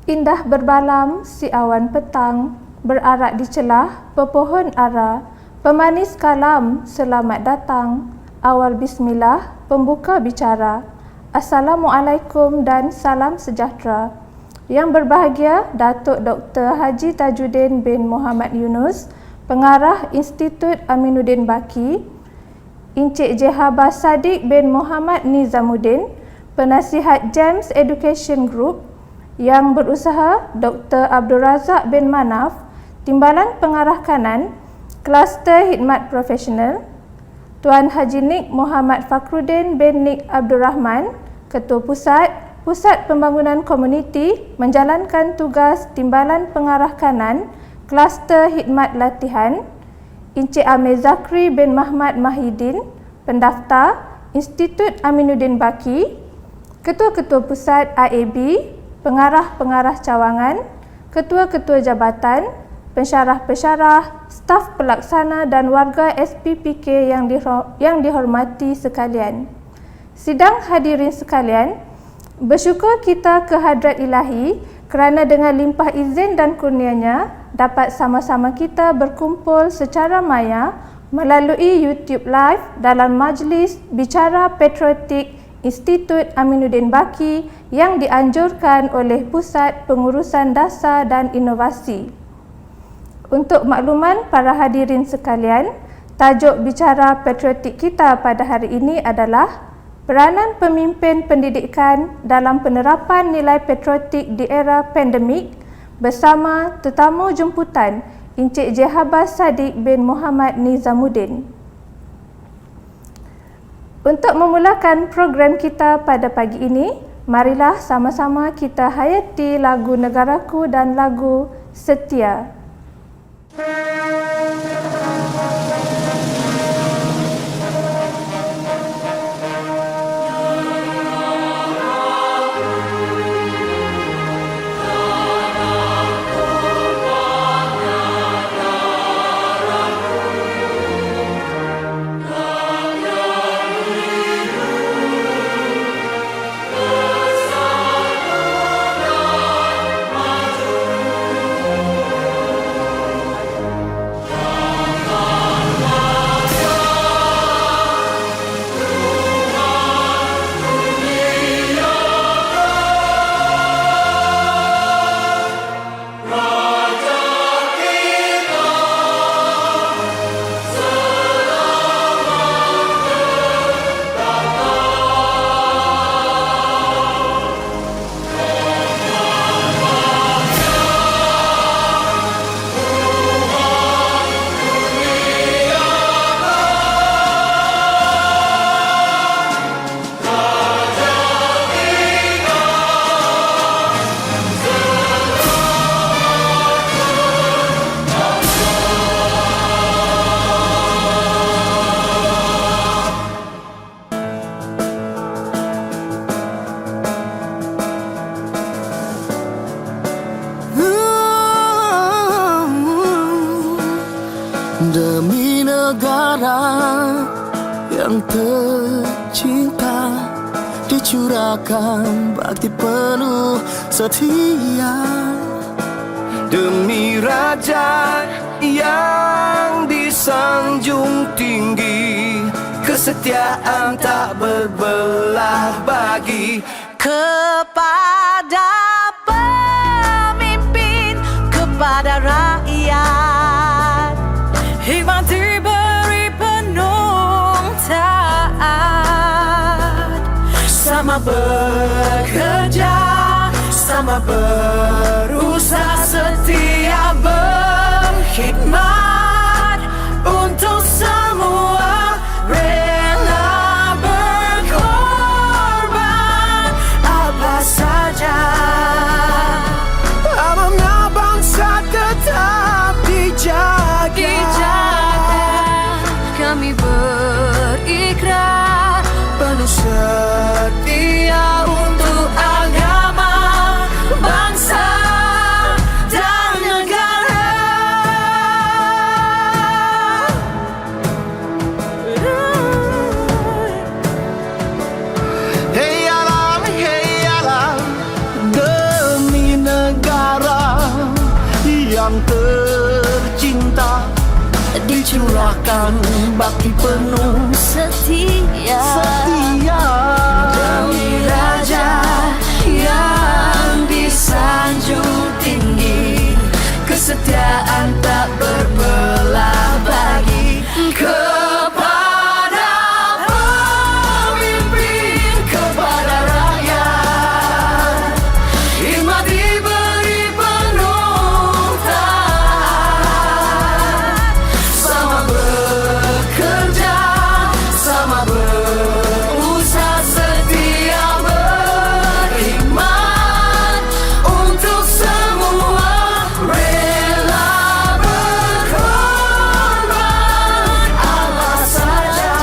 Indah berbalam si awan petang, berarak di celah pepohon ara, pemanis kalam selamat datang, awal bismillah pembuka bicara. Assalamualaikum dan salam sejahtera. Yang berbahagia Datuk Dr. Haji Tajuddin bin Muhammad Yunus, Pengarah Institut Aminuddin Baki, Encik Jehabah Sadiq bin Muhammad Nizamuddin, Penasihat GEMS Education Group, yang berusaha Dr. Abdul Razak bin Manaf, Timbalan Pengarah Kanan, Kluster Khidmat Profesional, Tuan Haji Nik Muhammad Fakhruddin bin Nik Abdul Rahman, Ketua Pusat Pembangunan Komuniti, menjalankan tugas Timbalan Pengarah Kanan, Kluster Khidmat Latihan, Encik Amir Zakri bin Mahmad Mahidin, Pendaftar Institut Aminuddin Baki, Ketua-Ketua Pusat IAB, Pengarah-pengarah cawangan, ketua-ketua jabatan, pensyarah-pensyarah, staf pelaksana dan warga SPPK yang dihormati sekalian. Sidang hadirin sekalian, bersyukur kita ke hadrat Ilahi kerana dengan limpah izin dan kurnianya dapat sama-sama kita berkumpul secara maya melalui YouTube Live dalam majlis Bicara Patriotik Institut Aminuddin Baki yang dianjurkan oleh Pusat Pengurusan Dasar dan Inovasi. Untuk makluman para hadirin sekalian, tajuk bicara patriotik kita pada hari ini adalah peranan pemimpin pendidikan dalam penerapan nilai patriotik di era pandemik bersama tetamu jemputan Encik Jehabah Sadiq bin Muhammad Nizamuddin. Untuk memulakan program kita pada pagi ini, marilah sama-sama kita hayati lagu Negaraku dan lagu Setia. Demi negara yang tercinta, dicurahkan bakti penuh setia. Demi raja yang disanjung tinggi, kesetiaan tak berbelah bagi. Kepada pemimpin, kepada rakyat, hikmat diberi penuh taat. Sama bekerja, sama berusaha, setia berkhidmat untuk semua, rela berkorban apa saja. Amanah bangsa tetap dijaga. Kami berikrar Penuh setia untuk agama, bangsa dan negara. curahkan baki penuh setia demi raja yang disanjung tinggi. Kesetiaan tak berbelah bagi kepada pemimpin, kepada rakyat. Hikmat diberi penuh taat, sama bekerja, sama berusaha, setia beriman untuk semua, rela berkorban apa saja.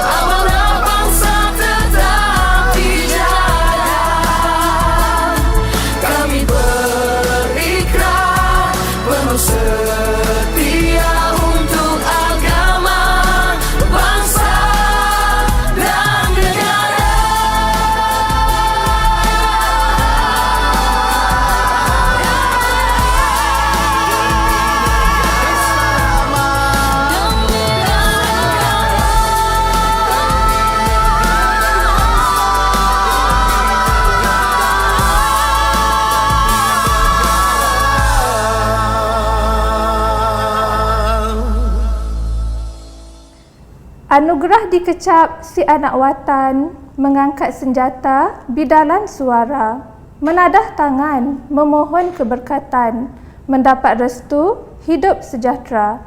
Amanah bangsa tetap dijaga. Kami berikrar penuh setia untuk agama, bangsa dan negara. Anugerah dikecap si anak watan, mengangkat senjata, bidalan suara, menadah tangan, memohon keberkatan, mendapat restu, hidup sejahtera.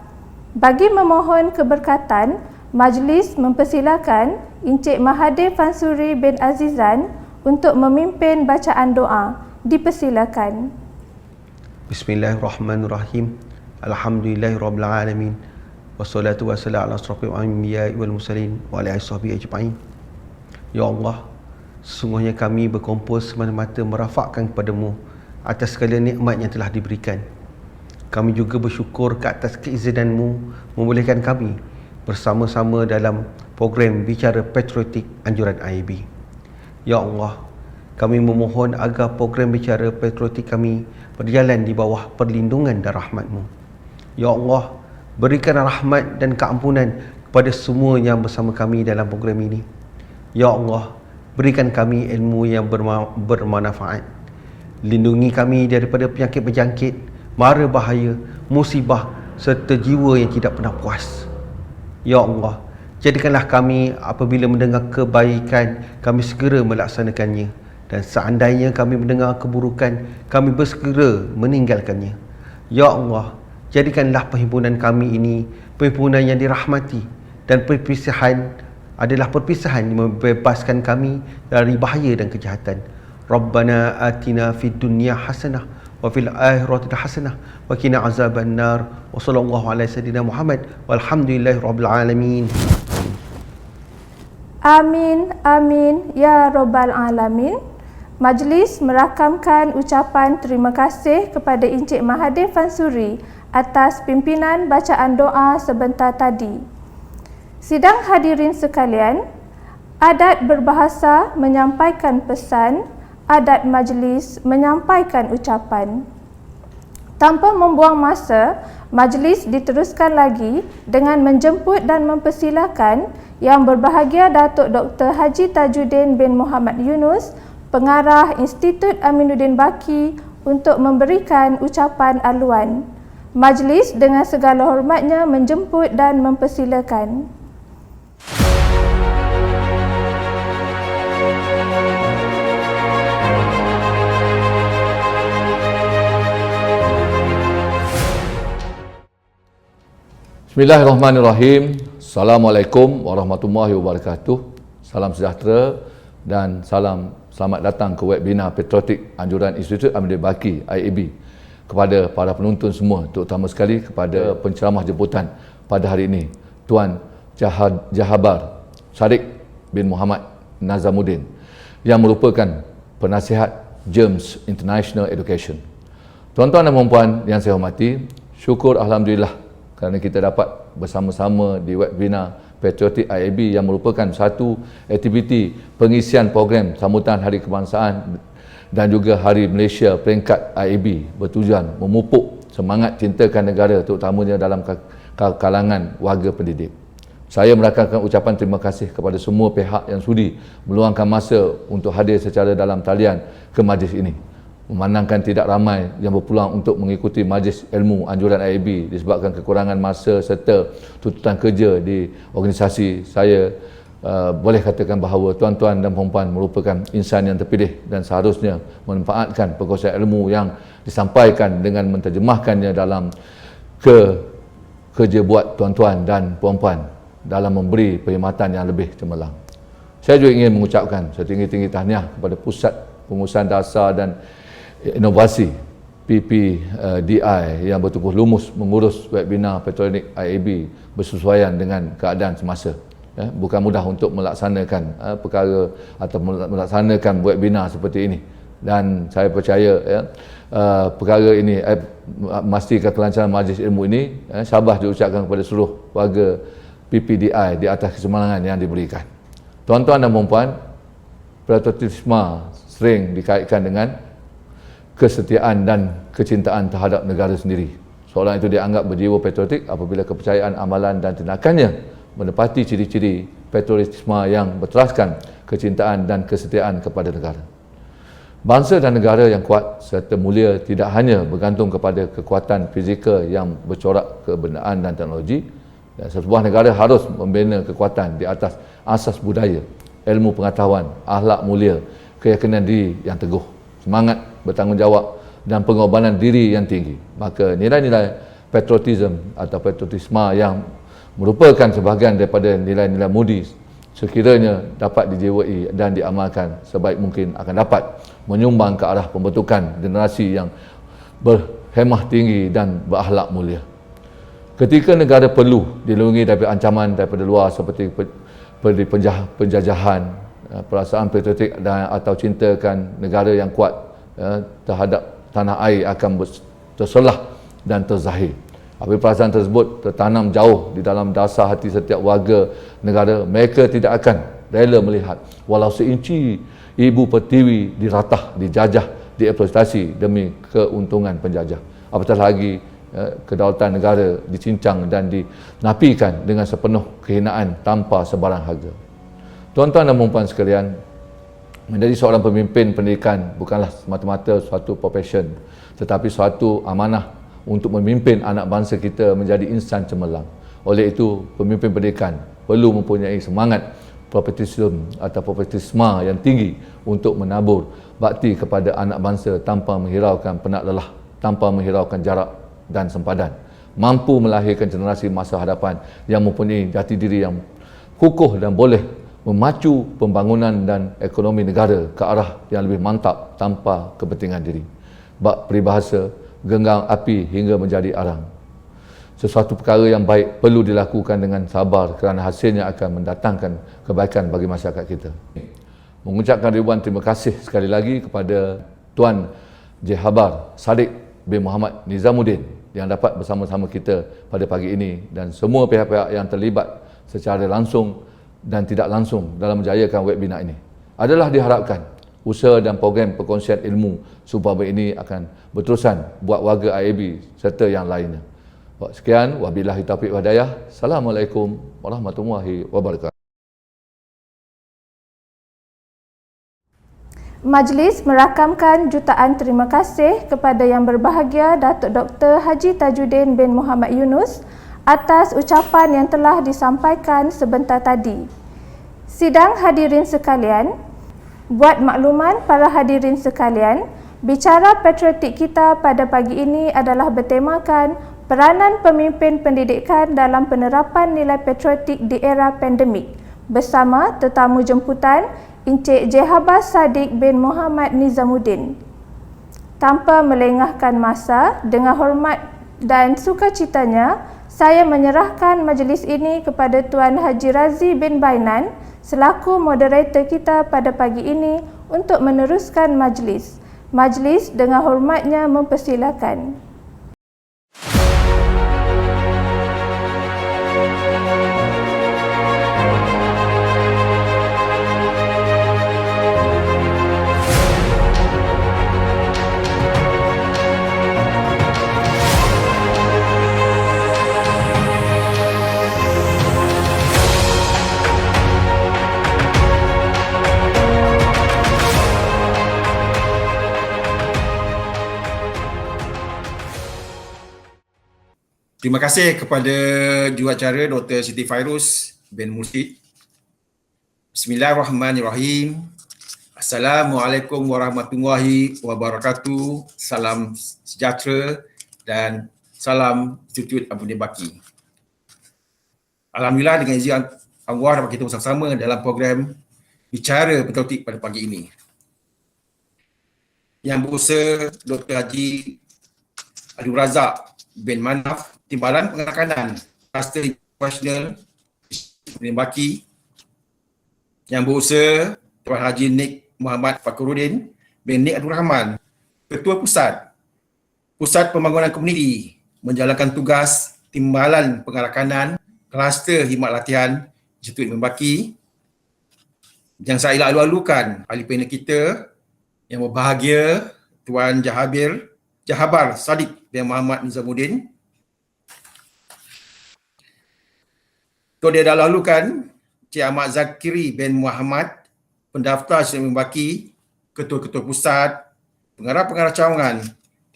Bagi memohon keberkatan, majlis mempersilakan Encik Mahathir Fansuri bin Azizan untuk memimpin bacaan doa. Dipersilakan. Bismillahirrahmanirrahim. Alhamdulillahirabbil alamin. Wassalatu wassalamu ala asrofil anbiya'i wal mursalin wa ala alihi wasahbihi ajma'in. Ya Allah, sesungguhnya kami berkumpul semata-mata merafakkan kepadamu atas segala nikmat yang telah diberikan. Kami juga bersyukur ke atas keizinanmu membolehkan kami bersama-sama dalam program Bicara Patriotik anjuran IAB. Ya Allah, kami memohon agar program Bicara Patriotik kami berjalan di bawah perlindungan dan rahmat-Mu. Ya Allah, berikan rahmat dan keampunan kepada semua yang bersama kami dalam program ini. Ya Allah, berikan kami ilmu yang bermanfaat. Lindungi kami daripada penyakit berjangkit, mara bahaya, musibah serta jiwa yang tidak pernah puas. Ya Allah, jadikanlah kami apabila mendengar kebaikan, kami segera melaksanakannya. Dan seandainya kami mendengar keburukan, kami bersegera meninggalkannya. Ya Allah, jadikanlah perhimpunan kami ini perhimpunan yang dirahmati, dan perpisahan adalah perpisahan yang membebaskan kami dari bahaya dan kejahatan. Rabbana atina fid dunya hasanah wa fil akhirati hasanah wa qina azaban nar. Wa sallallahu ala sayyidina Muhammad walhamdulillahi rabbil alamin. Amin, amin, ya Rabbal Alamin. Majlis merakamkan ucapan terima kasih kepada Encik Mahathir Fansuri atas pimpinan bacaan doa sebentar tadi. Sidang hadirin sekalian, adat berbahasa menyampaikan pesan, adat majlis menyampaikan ucapan. Tanpa membuang masa, majlis diteruskan lagi dengan menjemput dan mempersilakan Yang berbahagia Datuk Dr. Haji Tajuddin bin Muhammad Yunus, Pengarah Institut Aminuddin Baki, untuk memberikan ucapan aluan. Majlis dengan segala hormatnya menjemput dan mempersilakan. Bismillahirrahmanirrahim. Assalamualaikum warahmatullahi wabarakatuh. Salam sejahtera dan selamat datang ke webinar Patriotik Anjuran Institut Aminuddin Baki IAB. Kepada para penonton semua, terutama sekali kepada penceramah jemputan pada hari ini, Tuan Jahabar Sadiq bin Muhammad Nazamuddin, yang merupakan penasihat Germs International Education. Tuan-tuan dan puan-puan yang saya hormati, syukur Alhamdulillah kerana kita dapat bersama-sama di webinar Patriotik IAB yang merupakan satu aktiviti pengisian program sambutan Hari Kebangsaan dan juga Hari Malaysia peringkat IAB bertujuan memupuk semangat cintakan negara, terutamanya dalam kalangan warga pendidik. Saya merakamkan ucapan terima kasih kepada semua pihak yang sudi meluangkan masa untuk hadir secara dalam talian ke majlis ini. Memandangkan tidak ramai yang berpeluang untuk mengikuti majlis ilmu anjuran IAB disebabkan kekurangan masa serta tuntutan kerja di organisasi, saya boleh katakan bahawa tuan-tuan dan puan-puan merupakan insan yang terpilih dan seharusnya memanfaatkan perkongsian ilmu yang disampaikan dengan menterjemahkannya dalam kerja buat tuan-tuan dan puan-puan dalam memberi perkhidmatan yang lebih cemerlang. Saya juga ingin mengucapkan setinggi-tinggi tahniah kepada Pusat Pengurusan Dasar dan Inovasi PPDI yang bertubuh lumus mengurus webinar Patriotik IAB bersesuaian dengan keadaan semasa. Bukan mudah untuk melaksanakan perkara atau melaksanakan webinar seperti ini, dan saya percaya perkara ini memastikan kelancaran majlis ilmu ini syabas diucapkan kepada seluruh warga PPDI di atas kesemangat yang diberikan. Tuan-tuan dan puan-puan, patriotisme sering dikaitkan dengan kesetiaan dan kecintaan terhadap negara sendiri. Seorang itu dianggap berjiwa patriotik apabila kepercayaan, amalan dan tindakannya menepati ciri-ciri patriotisme yang berteraskan kecintaan dan kesetiaan kepada negara. Bangsa dan negara yang kuat serta mulia tidak hanya bergantung kepada kekuatan fizikal yang bercorak kebenaran dan teknologi. Dan sebuah negara harus membina kekuatan di atas asas budaya, ilmu pengetahuan, akhlak mulia, keyakinan diri yang teguh, semangat bertanggungjawab dan pengorbanan diri yang tinggi. Maka nilai-nilai patriotisme atau patriotisme yang merupakan sebahagian daripada nilai-nilai mudi sekiranya dapat dijiwai dan diamalkan sebaik mungkin akan dapat menyumbang ke arah pembentukan generasi yang berhemah tinggi dan berakhlak mulia. Ketika negara perlu dilindungi dari ancaman daripada luar seperti penjajahan, perasaan patriotik dan atau cintakan negara yang kuat terhadap tanah air akan terselah dan terzahir. Apabila perasaan tersebut tertanam jauh di dalam dasar hati setiap warga negara, mereka tidak akan rela melihat walau seinci ibu pertiwi diratah, dijajah, dieksploitasi demi keuntungan penjajah. Apatah lagi kedaulatan negara dicincang dan dinafikan dengan sepenuh kehinaan tanpa sebarang harga. Tuan-tuan dan puan-puan sekalian, menjadi seorang pemimpin pendidikan bukanlah semata-mata suatu profession, tetapi suatu amanah untuk memimpin anak bangsa kita menjadi insan cemerlang. Oleh itu, pemimpin pendidikan perlu mempunyai semangat patriotisme atau patriotisme yang tinggi untuk menabur bakti kepada anak bangsa tanpa menghiraukan penat lelah, tanpa menghiraukan jarak dan sempadan, mampu melahirkan generasi masa hadapan yang mempunyai jati diri yang kukuh dan boleh memacu pembangunan dan ekonomi negara ke arah yang lebih mantap tanpa kepentingan diri. Bab peribahasa, genggam api hingga menjadi arang. Sesuatu perkara yang baik perlu dilakukan dengan sabar kerana hasilnya akan mendatangkan kebaikan bagi masyarakat kita. Mengucapkan ribuan terima kasih sekali lagi kepada Tuan Jehabar Sadiq bin Muhammad Nizamuddin yang dapat bersama-sama kita pada pagi ini, dan semua pihak-pihak yang terlibat secara langsung dan tidak langsung dalam menjayakan webinar ini. Adalah diharapkan usaha dan program perkongsian ilmu sumpah ini akan berterusan buat warga IAB serta yang lainnya. Sekian, wabillahi taufiq wal hidayah. Assalamualaikum warahmatullahi wabarakatuh. Majlis merakamkan jutaan terima kasih kepada Yang Berbahagia Datuk Dr. Haji Tajuddin bin Muhammad Yunus atas ucapan yang telah disampaikan sebentar tadi. Sidang hadirin sekalian, buat makluman para hadirin sekalian, bicara patriotik kita pada pagi ini adalah bertemakan peranan pemimpin pendidikan dalam penerapan nilai patriotik di era pandemik bersama tetamu jemputan Encik Jehabar Sadiq bin Muhammad Nizamuddin. Tanpa melengahkan masa, dengan hormat dan sukacitanya, saya menyerahkan majlis ini kepada Tuan Haji Razi bin Bainan selaku moderator kita pada pagi ini untuk meneruskan majlis. Majlis dengan hormatnya mempersilakan. Terima kasih kepada juruacara Dr. Siti Fairuz bin Mursyid. Bismillahirrahmanirrahim. Assalamualaikum warahmatullahi wabarakatuh. Salam sejahtera dan salam Institut Aminuddin Baki. Alhamdulillah dengan izin Allah dapat kita bersama-sama dalam program Bicara Patriotik pada pagi ini. Yang berusaha Dr. Haji Abdul Razak bin Manaf, Timbalan Pengarakanan Kluster International Aminuddin Baki. Yang berusaha Tuan Haji Nik Muhammad Fakhruddin bin Nik Abdul Rahman, Ketua Pusat Pembangunan Komuniti, menjalankan tugas Timbalan Pengarakanan Kluster Khidmat Latihan Institut Aminuddin Baki. Yang saya lalu-lalukan ahli panel kita yang berbahagia Tuan Jahabar Sadiq bin Muhammad Nizamuddin. Untuk dia dah lalukan Cik Ahmad Zakiri bin Muhammad, pendaftar Institut Aminuddin Baki, ketua-ketua pusat, pengarah-pengarah cawangan,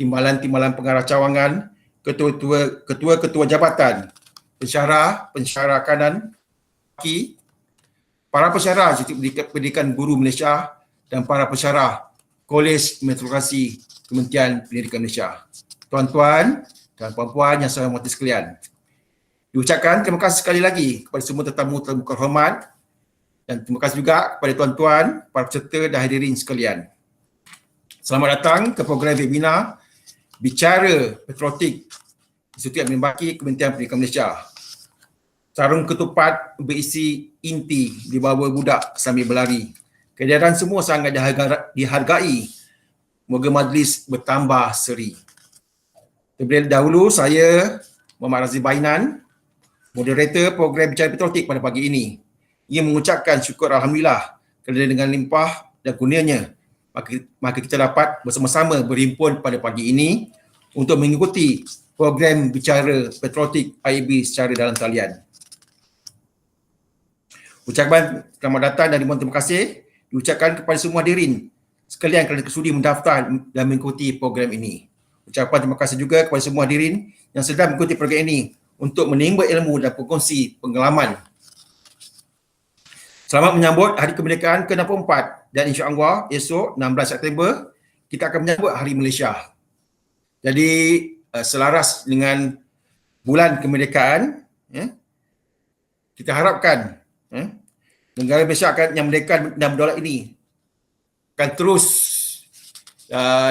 timbalan-timbalan pengarah cawangan, ketua-ketua jabatan, pensyarah kanan Baki, para pensyarah Institut Pendidikan Guru Malaysia dan para pensyarah Kolej Meteorologi Kementerian Pendidikan Malaysia. Tuan-tuan dan puan-puan yang saya hormati sekalian, diucapkan terima kasih sekali lagi kepada semua tetamu-tetamu terhormat dan terima kasih juga kepada tuan-tuan, para peserta dan hadirin sekalian. Selamat datang ke program webinar Bicara Patriotik Institut Aminuddin Baki Kementerian Pendidikan Malaysia. Sarung ketupat berisi inti di bawah budak sambil berlari. Kehadiran semua sangat dihargai. Moga majlis bertambah seri. Terlebih dahulu saya Muhammad Razif Bainan, moderator program Bicara Patriotik pada pagi ini, ingin mengucapkan syukur Alhamdulillah kerana dengan limpah dan kurnianya maka kita dapat bersama-sama berhimpun pada pagi ini untuk mengikuti program Bicara Patriotik IAB secara dalam talian. Ucapan selamat datang dan terima kasih diucapkan kepada semua hadirin sekalian kerana sudi mendaftar dan mengikuti program ini. Ucapan terima kasih juga kepada semua hadirin yang sedang mengikuti program ini untuk menimba ilmu dan berkongsi pengalaman. Selamat menyambut Hari Kemerdekaan ke-64 dan insya-Allah esok 16 September kita akan menyambut Hari Malaysia. Jadi selaras dengan bulan kemerdekaan, kita harapkan negara Malaysia yang merdeka dan berdaulat ini akan terus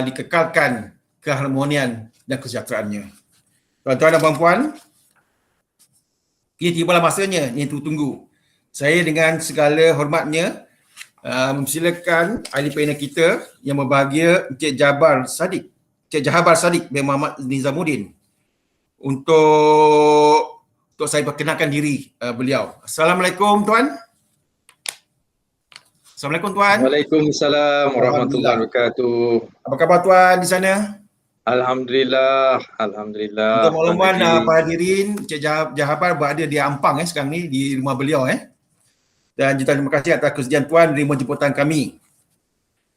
dikekalkan keharmonian dan kesejahteraannya. Tuan-tuan dan puan-puan, kini tibalah masanya yang tunggu. Saya dengan segala hormatnya mempersilakan ahli panel kita yang berbahagia Cik Jahabar Sadiq bin Muhammad Nizamuddin untuk saya perkenalkan diri beliau. Assalamualaikum tuan. Assalamualaikum tuan. Waalaikumsalam warahmatullahi wabarakatuh. Apa khabar tuan di sana? Alhamdulillah. Untuk makluman para hadirin, Cik Jahabar berada di Ampang sekarang ni di rumah beliau Dan terima kasih atas kesediaan tuan menerima jemputan kami.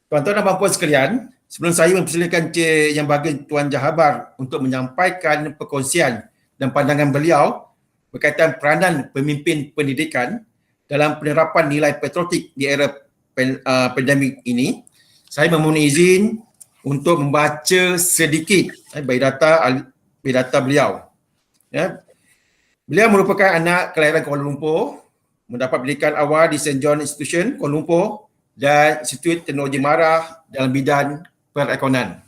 Tuan-tuan dan puan sekalian, sebelum saya mempersilakan Cik yang bahagia Tuan Jahabar untuk menyampaikan perkongsian dan pandangan beliau berkaitan peranan pemimpin pendidikan dalam penerapan nilai patriotik di era pandemik ini, saya memohon izin untuk membaca sedikit biodata beliau. Beliau merupakan anak kelahiran Kuala Lumpur, mendapat pendidikan awal di St. John Institution Kuala Lumpur dan Institut Teknologi Marah dalam bidang perekonomian.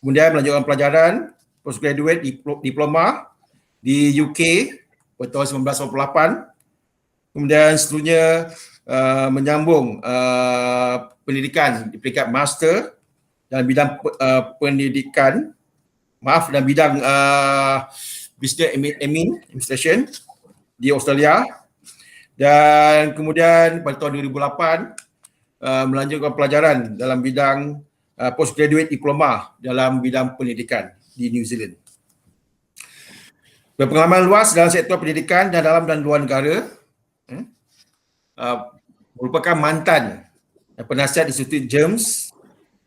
Kemudian melanjutkan pelajaran postgraduate diploma di UK pada tahun 1988. Kemudian seterusnya menyambung pendidikan di peringkat master dalam bidang pendidikan, dalam bidang business administration di Australia, dan kemudian pada tahun 2008 melanjutkan pelajaran dalam bidang postgraduate diploma dalam bidang pendidikan di New Zealand. Berpengalaman luas dalam sektor pendidikan dan dalam dan luar negara, merupakan mantan penasihat Institut James.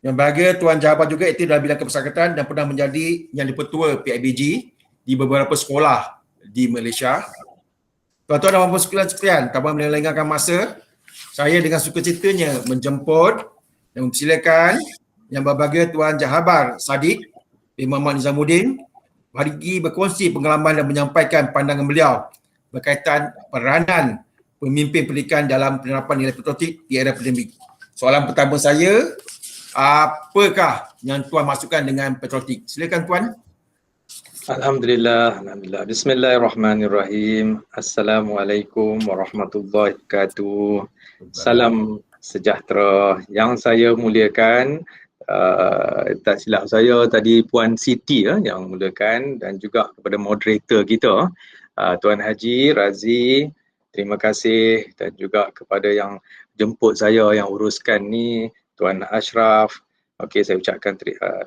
Yang bahagia Tuan Jahabar juga aktif dalam bidang kemasyarakatan dan pernah menjadi yang dipertua PIBG di beberapa sekolah di Malaysia. Tuan-tuan dan puan sekalian, tanpa melengahkan masa, saya dengan sukacitanya menjemput dan mempersilakan Yang Berbahagia Tuan Jahabar Sadiq bin Muhammad Nizamuddin bagi berkongsi pengalaman dan menyampaikan pandangan beliau berkaitan peranan pemimpin pendidikan dalam penerapan nilai patriotik di era pandemik. Soalan pertama saya, apakah yang Tuan masukkan dengan patriotik? Silakan Tuan. Alhamdulillah. Bismillahirrahmanirrahim. Assalamualaikum warahmatullahi wabarakatuh. Salam sejahtera. Yang saya muliakan, tak silap saya tadi Puan Siti yang muliakan, dan juga kepada moderator kita, Tuan Haji Razi, terima kasih, dan juga kepada yang jemput saya yang uruskan ni, Tuan Ashraf. Okey, saya ucapkan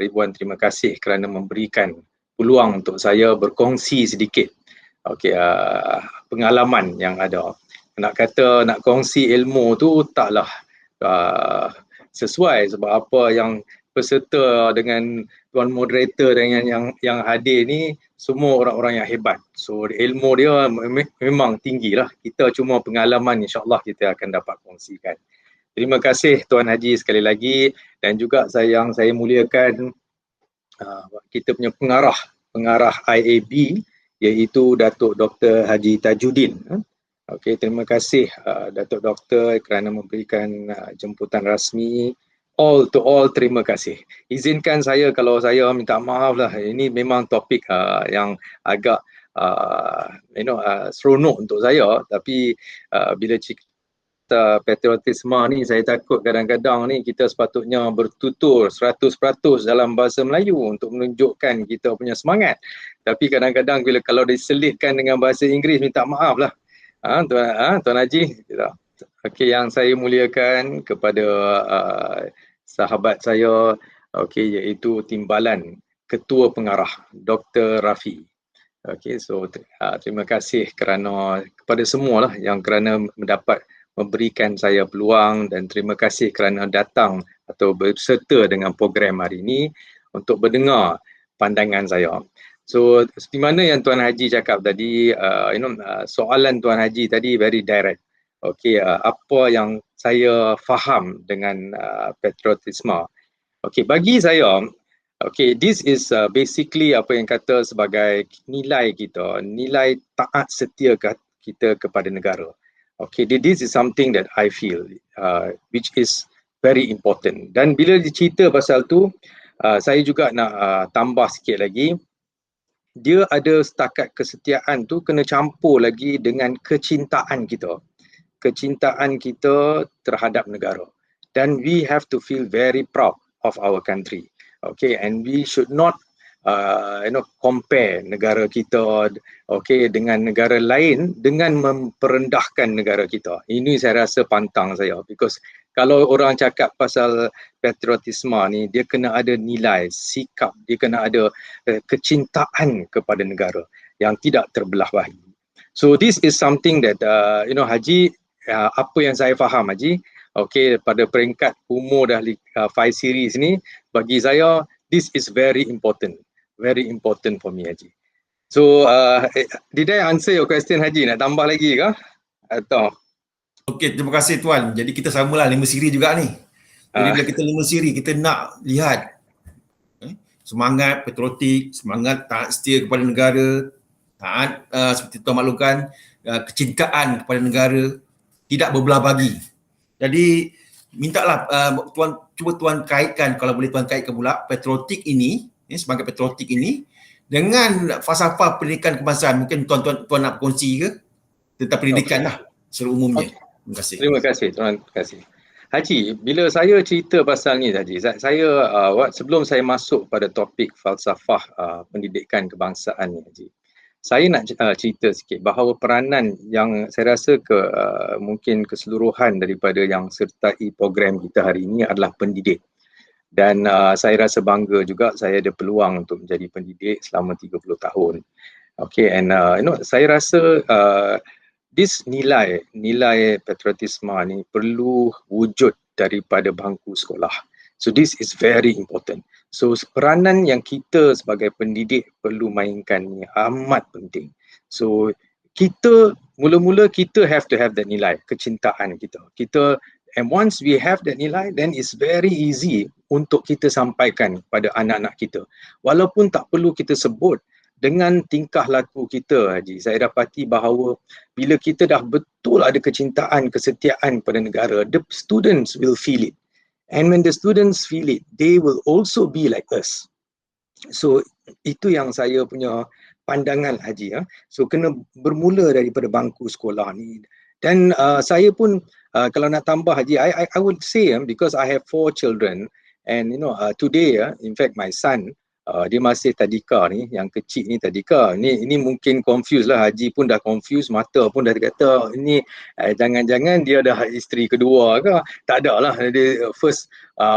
ribuan terima kasih kerana memberikan peluang untuk saya berkongsi sedikit pengalaman yang ada. Nak kata nak kongsi ilmu tu taklah sesuai, sebab apa yang peserta dengan tuan moderator dengan yang hadir ni semua orang-orang yang hebat. So ilmu dia memang tinggilah. Kita cuma pengalaman, insya-Allah kita akan dapat kongsikan. Terima kasih Tuan Haji sekali lagi, dan juga yang saya muliakan kita punya pengarah IAB, iaitu Datuk Dr. Haji Tajuddin. Okey, terima kasih Datuk Doktor kerana memberikan jemputan rasmi. All terima kasih. Izinkan saya kalau saya minta maaf lah, ini memang topik yang agak seronok untuk saya, tapi bila patriotisme ni, saya takut kadang-kadang ni kita sepatutnya bertutur 100% dalam bahasa Melayu untuk menunjukkan kita punya semangat. Tapi kadang-kadang kalau diselitkan dengan bahasa Inggeris, minta maaf lah. Tuan Haji. Okey, yang saya muliakan kepada sahabat saya, iaitu Timbalan Ketua Pengarah Dr. Rafi. Okey, so terima kasih kepada semualah yang kerana memberikan saya peluang, dan terima kasih kerana datang atau berserta dengan program hari ini untuk mendengar pandangan saya. So seperti mana yang Tuan Haji cakap tadi, soalan Tuan Haji tadi very direct. Okey, apa yang saya faham dengan patriotisme. Okey, bagi saya, this is basically apa yang kata sebagai nilai kita, nilai taat setia kita kepada negara. Okay, this is something that I feel which is very important. Dan bila dicerita pasal tu, saya juga nak tambah sikit lagi. Dia ada setakat kesetiaan tu kena campur lagi dengan kecintaan kita. Kecintaan kita terhadap negara. Dan we have to feel very proud of our country. Okay, and we should not compare negara kita dengan negara lain dengan memperendahkan negara kita. Ini saya rasa pantang saya, because kalau orang cakap pasal patriotisme ni, dia kena ada nilai, sikap, dia kena ada kecintaan kepada negara yang tidak terbelah bahi. So this is something that Haji, apa yang saya faham Haji, pada peringkat umur dah 5 series ni, bagi saya this is very important for me Haji. So did I answer your question Haji? Nak tambah lagi ke? Atau? Okey, terima kasih Tuan. Jadi kita samalah 5 siri juga ni. Jadi bila kita 5 siri, kita nak lihat semangat patriotik, semangat taat setia kepada negara, taat seperti Tuan maklumkan, kecintaan kepada negara, tidak berbelah bagi. Jadi mintalah Tuan, cuba Tuan kaitkan, kalau boleh Tuan kaitkan pula patriotik ini, semangat patriotik ini dengan falsafah pendidikan kebangsaan. Mungkin Tuan nak berkongsi ke tentang pendidikan lah secara umumnya. Terima kasih. Terima kasih Tuan. Terima kasih. Haji, bila saya cerita pasal ni Haji, saya sebelum saya masuk pada topik falsafah pendidikan kebangsaan ni Haji, saya nak cerita sikit bahawa peranan yang saya rasa mungkin keseluruhan daripada yang sertai program kita hari ini adalah pendidik. Dan saya rasa bangga juga saya ada peluang untuk menjadi pendidik selama 30 tahun. Okay, and saya rasa this nilai patriotisme ni perlu wujud daripada bangku sekolah. So this is very important. So peranan yang kita sebagai pendidik perlu mainkan ni amat penting. So kita mula-mula kita have to have that nilai kecintaan kita. And once we have that nilai, then it's very easy untuk kita sampaikan pada anak-anak kita. Walaupun tak perlu kita sebut, dengan tingkah laku kita, Haji, saya dapati bahawa bila kita dah betul ada kecintaan, kesetiaan pada negara, the students will feel it. And when the students feel it, they will also be like us. So itu yang saya punya pandangan, Haji. So kena bermula daripada bangku sekolah ni. Dan saya pun kalau nak tambah, Haji, I would say because I have 4 children, and today in fact my son dia masih tadika ni, yang kecil ni tadika. Ini mungkin confused lah, Haji pun dah confused, mata pun dah kata ini jangan-jangan dia dah isteri kedua ke? Tak ada lah, dia first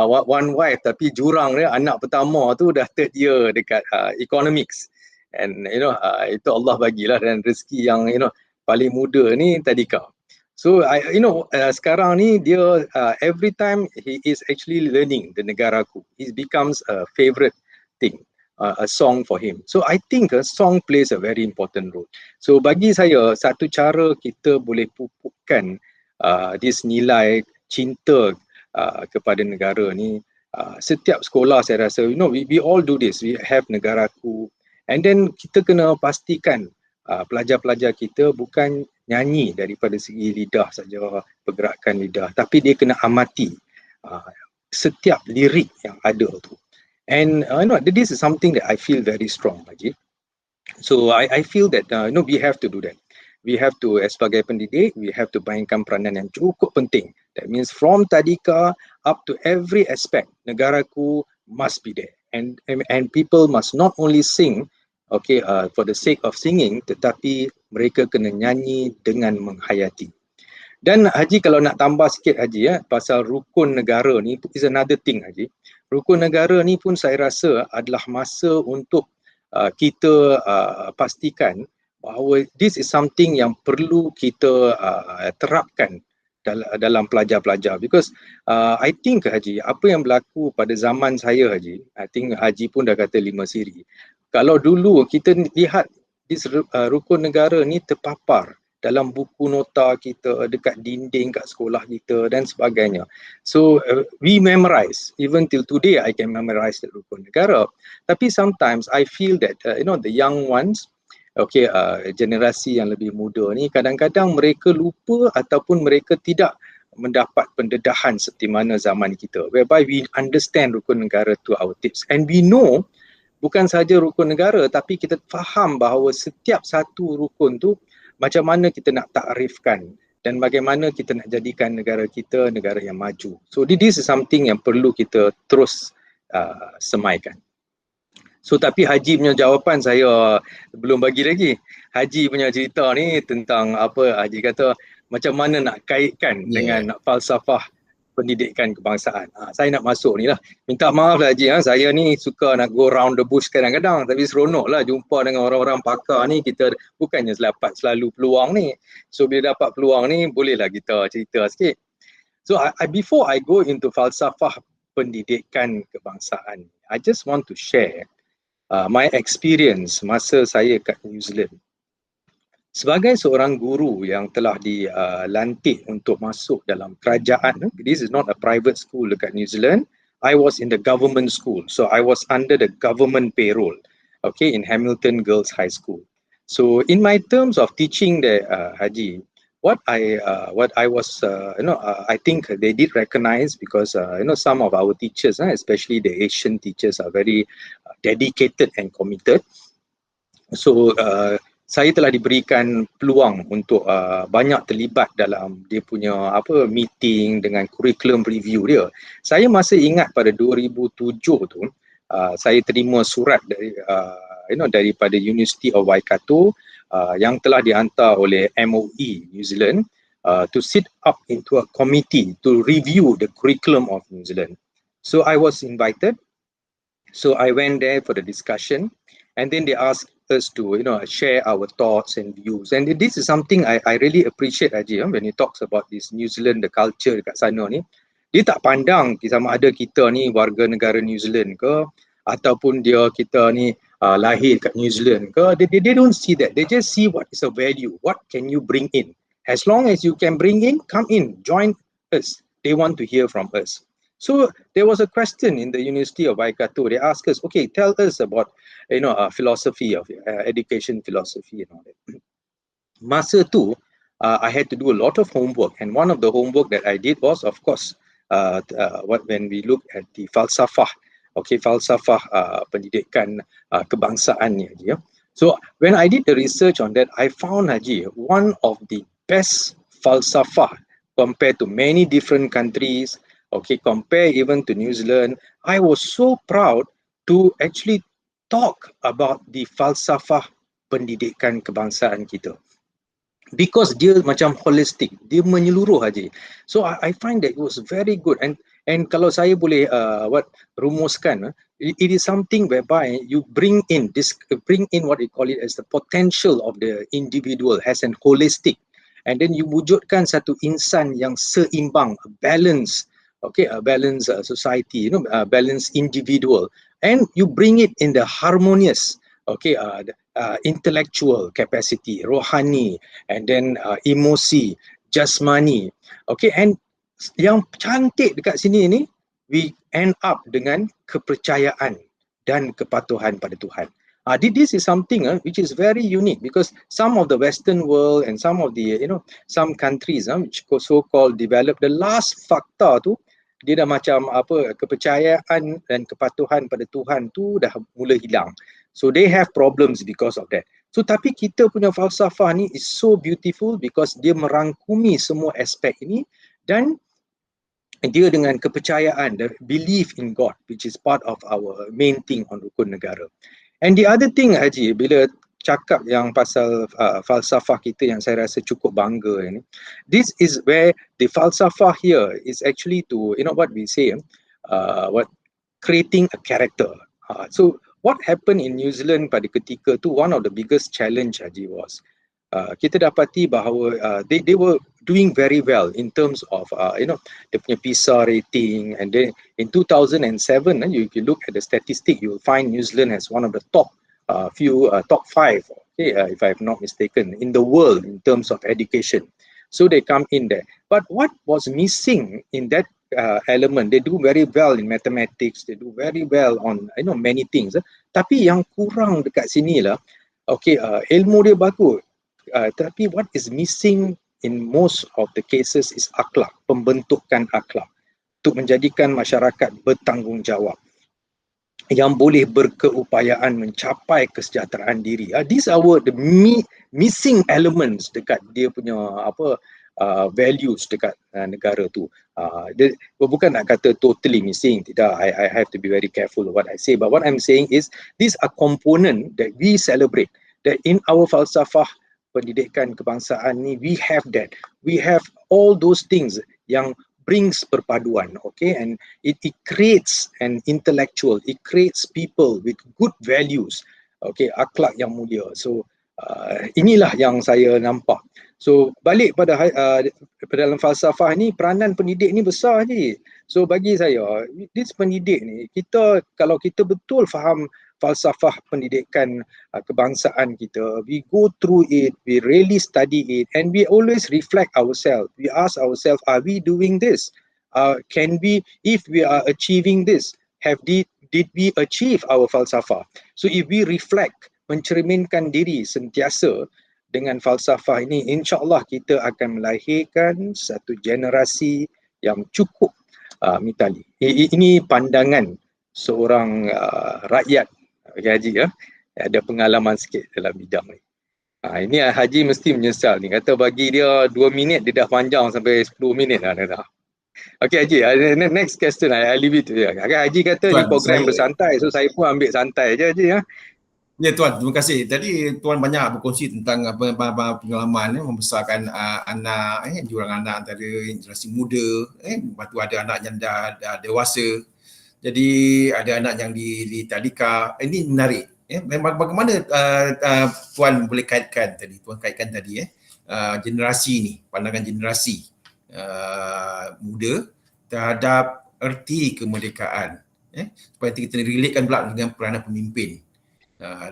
one wife, tapi jurang dia anak pertama tu dah 3rd year dekat economics. And itu Allah bagilah, dan rezeki yang paling muda ni tadika. So sekarang ni dia every time he is actually learning the negaraku, it becomes a favorite thing, a song for him. So I think a song plays a very important role. So bagi saya, satu cara kita boleh pupukkan this nilai cinta kepada negara ni, setiap sekolah saya rasa, we all do this, we have negaraku, and then kita kena pastikan pelajar-pelajar kita bukan nyanyi daripada segi lidah saja, pergerakan lidah, tapi dia kena amati setiap lirik yang ada tu. And this is something that I feel very strong, Haji. So I feel that we have to do that. We have to, sebagai pendidik, we have to mainkan peranan yang cukup penting. That means from tadika up to every aspect, negaraku must be there. And people must not only sing, for the sake of singing, tetapi mereka kena nyanyi dengan menghayati. Dan Haji, kalau nak tambah sikit, Haji, pasal rukun negara ni is another thing, Haji. Rukun negara ni pun saya rasa adalah masa untuk kita pastikan bahawa this is something yang perlu kita terapkan dalam pelajar-pelajar. Because I think, Haji, apa yang berlaku pada zaman saya, Haji, I think Haji pun dah kata 5 siri. Kalau dulu kita lihat this rukun negara ni terpapar dalam buku nota kita, dekat dinding kat sekolah kita dan sebagainya. So we memorize. Even till today I can memorize the rukun negara. Tapi sometimes I feel that the young ones, generasi yang lebih muda ni, kadang-kadang mereka lupa ataupun mereka tidak mendapat pendedahan seperti mana zaman kita, whereby we understand rukun negara to our tips, and we know bukan saja rukun negara, tapi kita faham bahawa setiap satu rukun tu macam mana kita nak takrifkan dan bagaimana kita nak jadikan negara kita negara yang maju. So this is something yang perlu kita terus semaikan. So tapi Haji punya jawapan saya belum bagi lagi. Haji punya cerita ni tentang apa, Haji kata macam mana nak kaitkan dengan falsafah pendidikan kebangsaan. Saya nak masuk ni lah. Minta maaf lah, Haji, saya ni suka nak go round the bush kadang-kadang, tapi seronok lah jumpa dengan orang-orang pakar ni. Kita bukannya dapat selalu peluang ni. So bila dapat peluang ni, bolehlah kita cerita sikit. So before I go into falsafah pendidikan kebangsaan, I just want to share my experience masa saya kat New Zealand. Sebagai seorang guru yang telah dilantik untuk masuk dalam kerajaan, this is not a private school dekat New Zealand. I was in the government school, so I was under the government payroll, in Hamilton Girls High School. So in my terms of teaching there, Haji, what I was, I think they did recognize, because some of our teachers, especially the Asian teachers, are very dedicated and committed. So saya telah diberikan peluang untuk banyak terlibat dalam dia punya meeting dengan curriculum review dia. Saya masih ingat pada 2007 tu, saya terima surat dari daripada University of Waikato yang telah dihantar oleh MOE New Zealand to sit up into a committee to review the curriculum of New Zealand. So I was invited. So I went there for the discussion, and then they asked us to share our thoughts and views. And this is something I really appreciate, Haji, when he talks about this New Zealand, the culture dekat sana ni. Dia tak pandang sama ada kita ni warga negara New Zealand ke ataupun kita ni lahir kat New Zealand ke. They don't see that. They just see what is a value. What can you bring in? As long as you can bring in, come in, join us. They want to hear from us. So there was a question in the University of Waikato. They asked us, okay, tell us about philosophy of education philosophy and all that. Masa tu, I had to do a lot of homework, and one of the homework that I did was, of course, when we look at the falsafah, falsafah pendidikan kebangsaan ni, Haji. So when I did the research on that, I found, Haji, one of the best falsafah compared to many different countries. Compare even to New Zealand. I was so proud to actually talk about the falsafah pendidikan kebangsaan kita. Because dia macam holistic, dia menyeluruh Haji. So I find that it was very good, and kalau saya boleh rumuskan, it is something whereby you bring in what you call it as the potential of the individual as an holistic, and then you wujudkan satu insan yang seimbang, a balance, a balanced society, a balanced individual, and you bring it in the harmonious, intellectual capacity, rohani, and then emosi, jasmani. And yang cantik dekat sini ni, we end up dengan kepercayaan dan kepatuhan pada Tuhan. This is something which is very unique, because some of the Western world and some of the some countries which so-called developed, the last fakta tu dia dah macam kepercayaan dan kepatuhan pada Tuhan tu dah mula hilang. So they have problems because of that. So tapi kita punya falsafah ni is so beautiful because dia merangkumi semua aspek ini, dan dia dengan kepercayaan, the belief in God, which is part of our main thing on rukun negara. And the other thing, Haji, bila cakap yang pasal falsafah kita yang saya rasa cukup bangga ini, this is where the falsafah here is actually to, what we say, creating a character. So what happened in New Zealand pada ketika tu, one of the biggest challenge, Haji, was kita dapati bahawa they were doing very well in terms of dia punya PISA rating, and then in 2007 you look at the statistic, you will find New Zealand as one of the top top 5, if I'm not mistaken, in the world in terms of education. So they come in there. But what was missing in that element, they do very well in mathematics, they do very well on many things. Tapi yang kurang dekat sini lah, ilmu dia bagus. Tapi what is missing in most of the cases is akhlak, pembentukan akhlak untuk menjadikan masyarakat bertanggungjawab yang boleh berkeupayaan mencapai kesejahteraan diri. These are the missing elements dekat dia punya values dekat negara tu. Bukan nak kata totally missing, tidak. I have to be very careful of what I say, but what I'm saying is these are component that we celebrate, that in our falsafah pendidikan kebangsaan ni, we have that. We have all those things yang brings perpaduan, and it creates an intellectual, it creates people with good values, akhlak yang mulia. So inilah yang saya nampak. So balik pada dalam falsafah ni, peranan pendidik ni besar je. So bagi saya, this pendidik ni, kalau kita betul faham falsafah pendidikan kebangsaan kita, we go through it, we really study it, and we always reflect ourselves. We ask ourselves, are we doing this? Can we, if we are achieving this, did we achieve our falsafah? So if we reflect, mencerminkan diri sentiasa dengan falsafah ini, insya-Allah kita akan melahirkan satu generasi yang cukup mitali. Ini pandangan seorang rakyat Haji, ada pengalaman sikit dalam bidang ni. Ini Haji mesti menyesal ni. Kata bagi dia 2 minit, dia dah panjang sampai 10 minit dah. Okay Haji, next question I leave it to you. Haji kata ni program bersantai, so saya pun ambil santai je Haji. Ya Tuan, terima kasih. Tadi Tuan banyak berkongsi tentang pengalaman membesarkan anak, jurang anak antara generasi muda, lepas tu ada anak yang dah dewasa. Jadi ada anak yang di tadika. Ini menarik. Memang bagaimana Tuan boleh kaitkan tadi, generasi ni, pandangan generasi muda terhadap erti kemerdekaan. Supaya kita relatekan pula dengan peranan pemimpin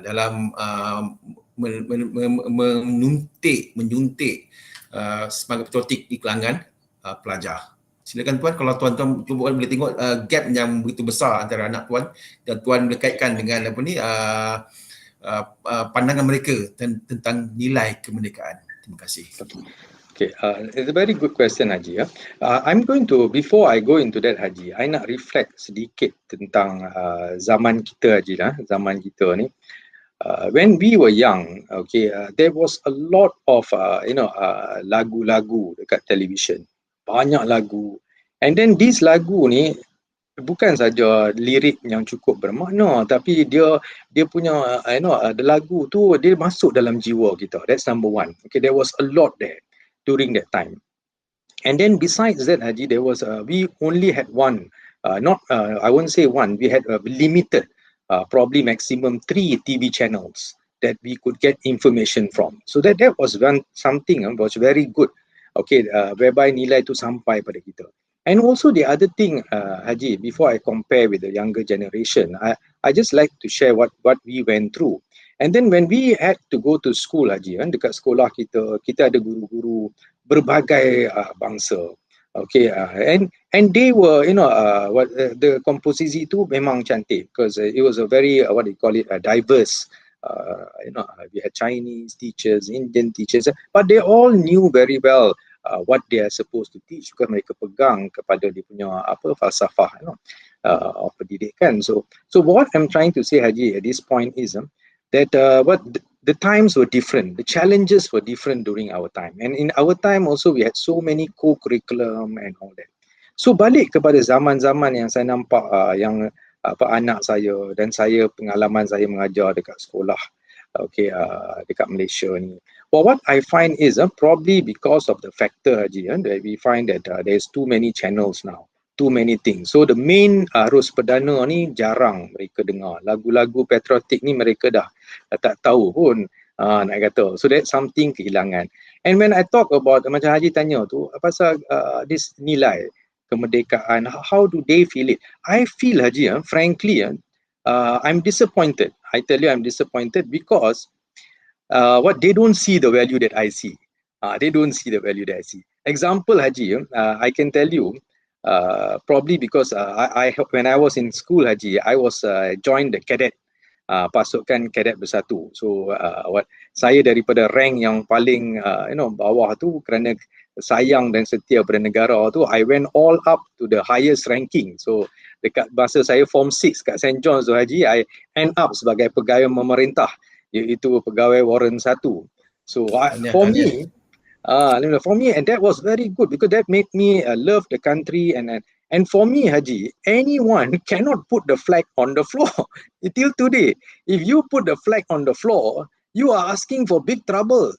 dalam menyuntik semangat patriotik di kalangan pelajar. Silakan Tuan, kalau tuan-tuan cuba boleh tengok gap yang begitu besar antara anak tuan dan tuan berkaitkan dengan pandangan mereka tentang nilai kemerdekaan. Terima kasih. Okay, it's a very good question, Haji. I'm going to, before I go into that, Haji, I nak reflect sedikit tentang zaman kita, Haji lah, zaman kita ni. When we were young, okay, there was a lot of lagu-lagu dekat television, banyak lagu, and then these lagu ni bukan saja lirik yang cukup bermakna, tapi dia punya the lagu tu dia masuk dalam jiwa kita. That's number one. Okay, there was a lot there during that time. And then besides that, Haji, there was we only had one, I won't say one, we had a limited, probably maximum 3 TV channels that we could get information from. So that was something was very good, okay, whereby nilai tu sampai pada kita. And also the other thing, Haji, before I compare with the younger generation, I just like to share what we went through. And then when we had to go to school, Haji, dekat sekolah kita ada guru-guru berbagai bangsa, okay, and they were, the komposisi itu memang cantik because it was a very what do you call it, diverse. We had Chinese teachers, Indian teachers, but they all knew very well what they are supposed to teach because mereka pegang kepada dia punya falsafah, of pendidikan. So what I'm trying to say, Haji, at this point is that the times were different, the challenges were different during our time, and in our time also we had so many co-curriculum and all that. So balik kepada zaman-zaman yang saya nampak yang anak saya dan saya, pengalaman saya mengajar dekat sekolah, okay, dekat Malaysia ni. Well, what I find is probably because of the factor, Haji, that we find that there's too many channels now, too many things. So the main arus perdana ni jarang mereka dengar. Lagu-lagu patriotik ni mereka dah tak tahu pun nak kata. So that's something kehilangan. And when I talk about, macam Haji tanya tu, pasal this nilai kemerdekaan, how do they feel it? I feel, Haji, frankly, I'm disappointed. I tell you I'm disappointed because what they don't see the value that I see. They don't see the value that I see. Example, Haji, I can tell you, probably because I when I was in school, Haji, I was joined the cadet, pasukan cadet bersatu. So saya daripada rank yang paling bawah tu, kerana sayang dan setia pada negara tu, I went all up to the highest ranking. So dekat masa saya form 6 kat St. John's tu, Haji, I end up sebagai pegawai memerintah, iaitu pegawai Warren 1. So for me, and that was very good because that made me love the country. And for me, Haji, anyone cannot put the flag on the floor. Till today, if you put the flag on the floor, you are asking for big trouble.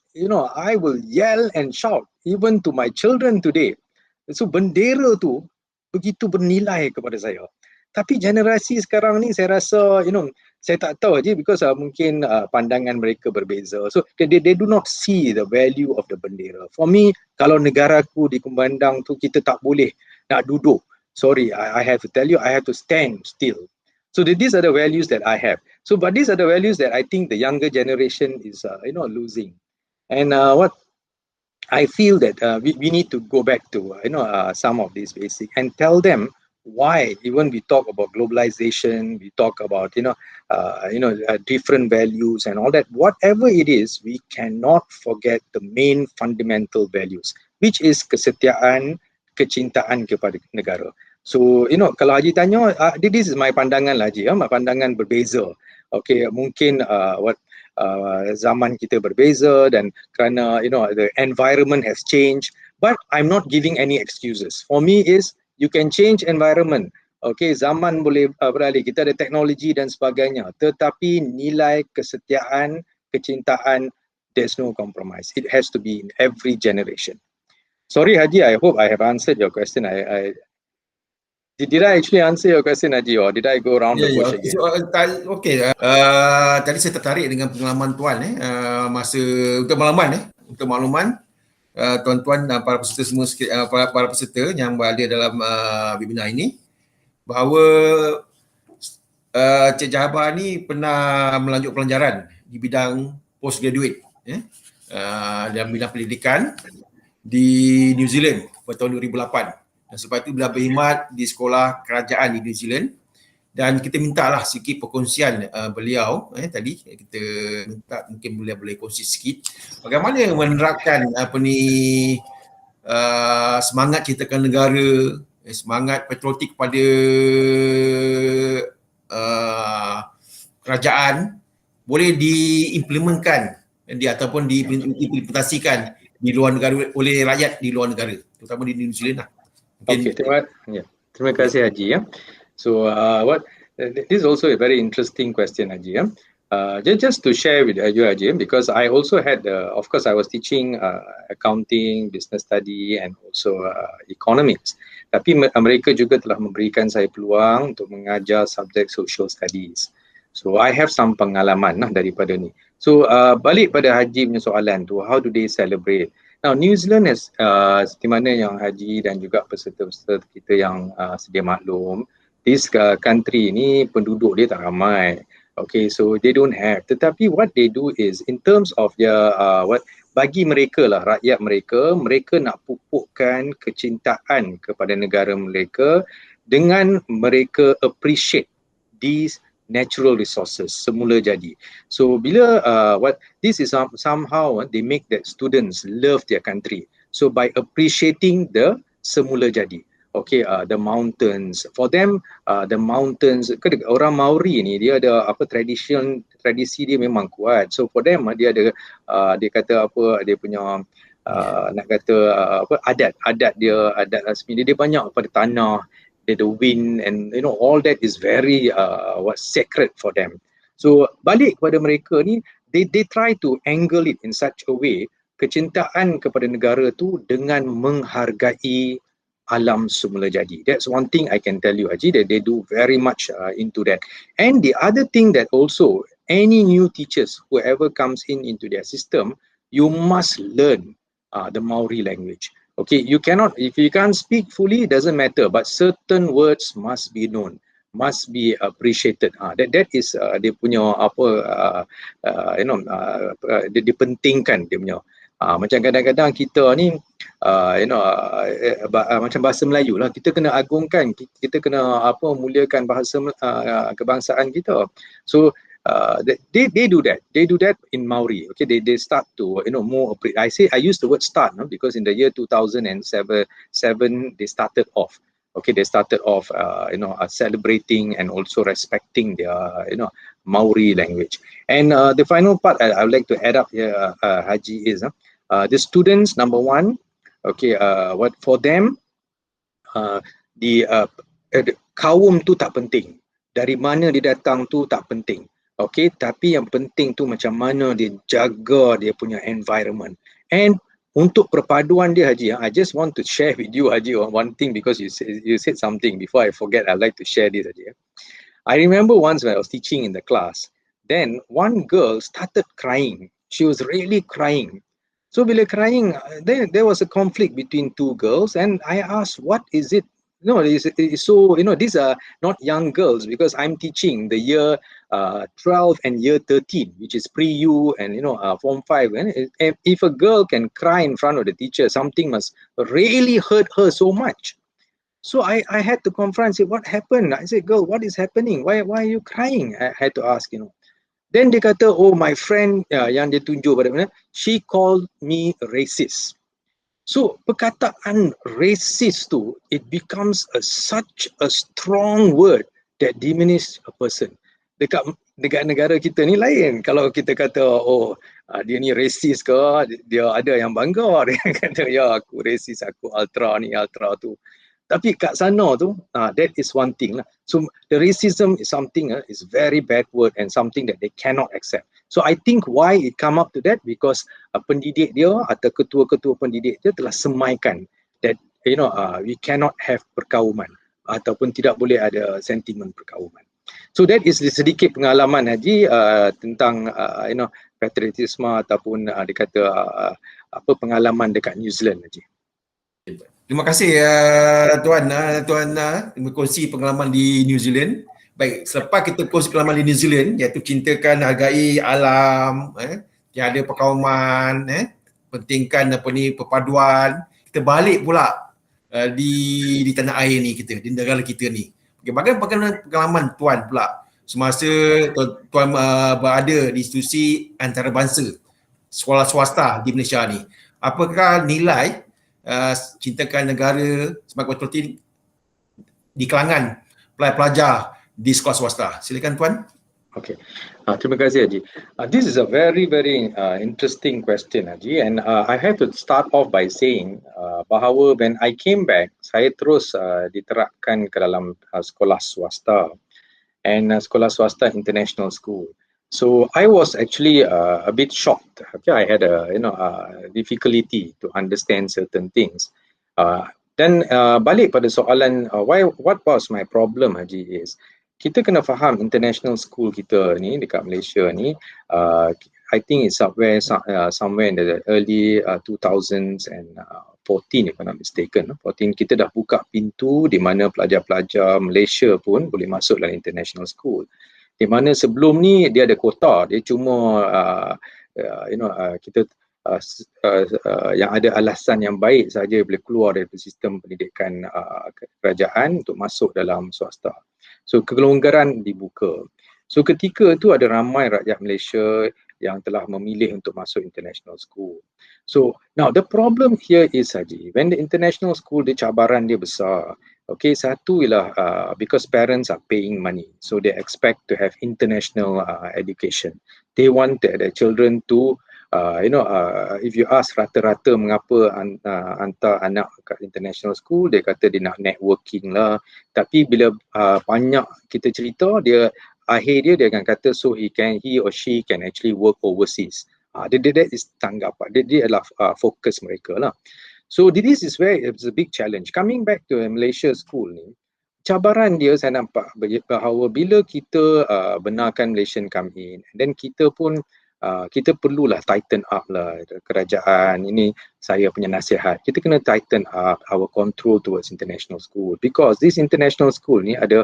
I will yell and shout even to my children today. So bendera tu begitu bernilai kepada saya. Tapi generasi sekarang ni saya rasa, saya tak tahu je because mungkin pandangan mereka berbeza. So they do not see the value of the bendera. For me, kalau negaraku dikumandang tu, kita tak boleh nak duduk. Sorry, I have to tell you, I have to stand still. So these are the values that I have. So but these are the values that I think the younger generation is losing. And what I feel that we need to go back to some of these basic and tell them why, even we talk about globalization, we talk about different values and all that, whatever it is, we cannot forget the main fundamental values, which is kesetiaan, kecintaan kepada negara. So kalau Haji tanya, this is my pandangan lah, Haji, my pandangan berbeza. Okay, mungkin zaman kita berbeza dan kerana the environment has changed, but I'm not giving any excuses. For me is, you can change environment. Okay, zaman boleh beralih, kita ada teknologi dan sebagainya. Tetapi nilai kesetiaan, kecintaan, there's no compromise. It has to be in every generation. Sorry, Haji, I hope I have answered your question. Did I actually answer your question, Haji, or did I go around the bush again? Okay, tadi saya tertarik dengan pengalaman tuan masa untuk makluman tuan-tuan dan para peserta semua, para peserta yang berada dalam webinar ini, bahawa Cik Jahabar ni pernah melanjut pelajaran di bidang postgraduate dalam bidang pendidikan di New Zealand pada tahun 2008. Dan selepas itu beliau berkhidmat di sekolah kerajaan di New Zealand. Dan kita mintalah sikit perkongsian beliau tadi, kita minta mungkin beliau boleh kongsi sikit bagaimana menerapkan semangat cintakan negara, semangat patriotik pada kerajaan boleh diimplementkan ataupun diimplementasikan di luar negara oleh rakyat di luar negara, terutama di New Zealand lah. Okey, terima kasih Haji ya. So this is also a very interesting question, Haji. Just to share with you, Haji, because I also had, of course, I was teaching accounting, business study, and also economics. Tapi mereka juga telah memberikan saya peluang untuk mengajar subjek social studies. So I have some pengalaman daripada ni. So balik pada Haji punya soalan tu, how do they celebrate? Now New Zealand is seperti mana yang Haji dan juga peserta-peserta kita yang sedia maklum, this country ni penduduk dia tak ramai. Okay, so they don't have. Tetapi what they do is in terms of their bagi mereka lah, rakyat mereka nak pupukkan kecintaan kepada negara mereka dengan mereka appreciate these natural resources semula jadi. So bila this is somehow they make that students love their country. So by appreciating the semula jadi. Okay, the mountains. For them, the mountains, orang Maori ni dia ada tradisi dia memang kuat. So for them dia ada dia kata apa, dia punya nak kata adat dia, adat rasmi dia banyak pada tanah, the wind, and you know all that is very sacred for them. So balik kepada mereka ni, they try to angle it in such a way, kecintaan kepada negara tu dengan menghargai alam semula jadi. That's one thing I can tell you, Haji, that they do very much into that. And the other thing that also, any new teachers, whoever comes into their system, you must learn the Maori language. Okay, you cannot, if you can't speak fully, it doesn't matter, but certain words must be known, must be appreciated. That is dia punya dia pentingkan dia punya. Macam kadang-kadang kita ni macam bahasa Melayu lah, kita kena agungkan, kita kena muliakan bahasa kebangsaan kita. So they do that in Maori. Okay, they start to more. I use the word start because in the year 2007 they started off. Okay, they started off celebrating and also respecting their Maori language. And the final part I would like to add up here, Haji, is the students, number one, okay, what for them, the kaum tu tak penting, dari mana dia datang tu tak penting, okay, tapi yang penting tu macam mana dia jaga dia punya environment. And untuk perpaduan dia, Haji, I just want to share with you, Haji, one thing, because you said something before I forget. I'd like to share this, Haji. I remember once when I was teaching in the class, then one girl started crying. She was really crying. So bila crying, then there was a conflict between two girls, and I asked, what is it? No, it's so, these are not young girls, because I'm teaching the year 12 and year 13, which is pre-U and form 5. And if a girl can cry in front of the teacher, something must really hurt her so much. So I had to confront, say, what happened? I said, girl, what is happening? Why are you crying? I had to ask, Then dia kata, oh, my friend yang dia tunjuk pada mana, she called me racist. So perkataan racist tu, it becomes such a strong word that diminish a person. Dekat negara kita ni lain. Kalau kita kata, oh, dia ni racist ke, dia ada yang bangga, dia kata, ya aku racist, aku ultra ni, ultra tu. Tapi kat sana tu, that is one thing lah. So the racism is something, is very bad word and something that they cannot accept. So I think why it come up to that, because pendidik dia atau ketua-ketua pendidik dia telah semaikan that we cannot have perkauman ataupun tidak boleh ada sentimen perkauman. So that is sedikit pengalaman, Haji, tentang patriotisme ataupun dia kata pengalaman dekat New Zealand, Haji. Terima kasih Tuan berkongsi pengalaman di New Zealand. Baik, selepas kita kongsi pengalaman di New Zealand, iaitu cintakan, hargai alam, tiada perkauman, pentingkan perpaduan, kita balik pula di tanah air ni kita, di negara kita ni. Bagaimana pengalaman Tuan pula semasa Tuan berada di institusi antarabangsa, sekolah swasta di Malaysia ni? Apakah nilai cintakan negara sebagai patriotik di kalangan pelajar di sekolah swasta? Silakan Tuan. Okay, terima kasih Haji. This is a very interesting question Haji, and I have to start off by saying bahawa when I came back, saya terus diterapkan ke dalam sekolah swasta and sekolah swasta international school. So I was actually a bit shocked. Okay, I had a difficulty to understand certain things. Dan balik pada soalan what was my problem Haji is, kita kena faham international school kita ni dekat Malaysia ni, I think it's somewhere in the early 2000s and 14 if I'm not mistaken. 14 kita dah buka pintu di mana pelajar-pelajar Malaysia pun boleh masuk dalam international school. Di mana sebelum ni dia ada kuota, dia cuma kita yang ada alasan yang baik saja boleh keluar dari sistem pendidikan kerajaan untuk masuk dalam swasta. So kelonggaran dibuka. So ketika itu ada ramai rakyat Malaysia yang telah memilih untuk masuk international school. So now the problem here is Haji, when the international school, the cabaran dia besar. Okay, satu ialah because parents are paying money, so they expect to have international education. They want their children to if you ask rata-rata mengapa hantar anak ke international school, dia kata dia nak networking lah. Tapi bila banyak kita cerita, dia akhir dia akan kata so he or she can actually work overseas. That is tanggapan dia adalah fokus mereka lah. So this is where it's a big challenge. Coming back to Malaysia school ni, cabaran dia saya nampak bahawa bila kita benarkan Malaysian come in, dan kita pun kita perlulah tighten up lah kerajaan. Ini saya punya nasihat, kita kena tighten up our control towards international school, because this international school ni ada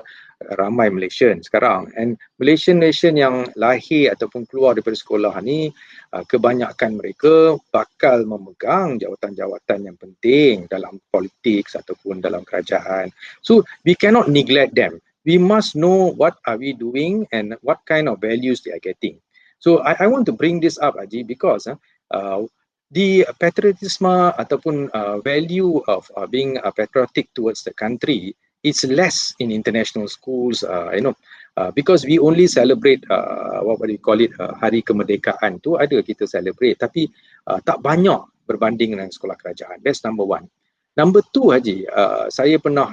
ramai Malaysian sekarang, and Malaysian yang lahir ataupun keluar daripada sekolah ni, kebanyakan mereka bakal memegang jawatan-jawatan yang penting dalam politik ataupun dalam kerajaan. So we cannot neglect them. We must know what are we doing and what kind of values they are getting. So I want to bring this up Haji, because the patriotism ataupun value of being patriotic towards the country, it's less in international schools, because we only celebrate what do you call it, Hari Kemerdekaan tu ada kita celebrate, tapi tak banyak berbanding dengan sekolah kerajaan. That's number one. Number two Haji, saya pernah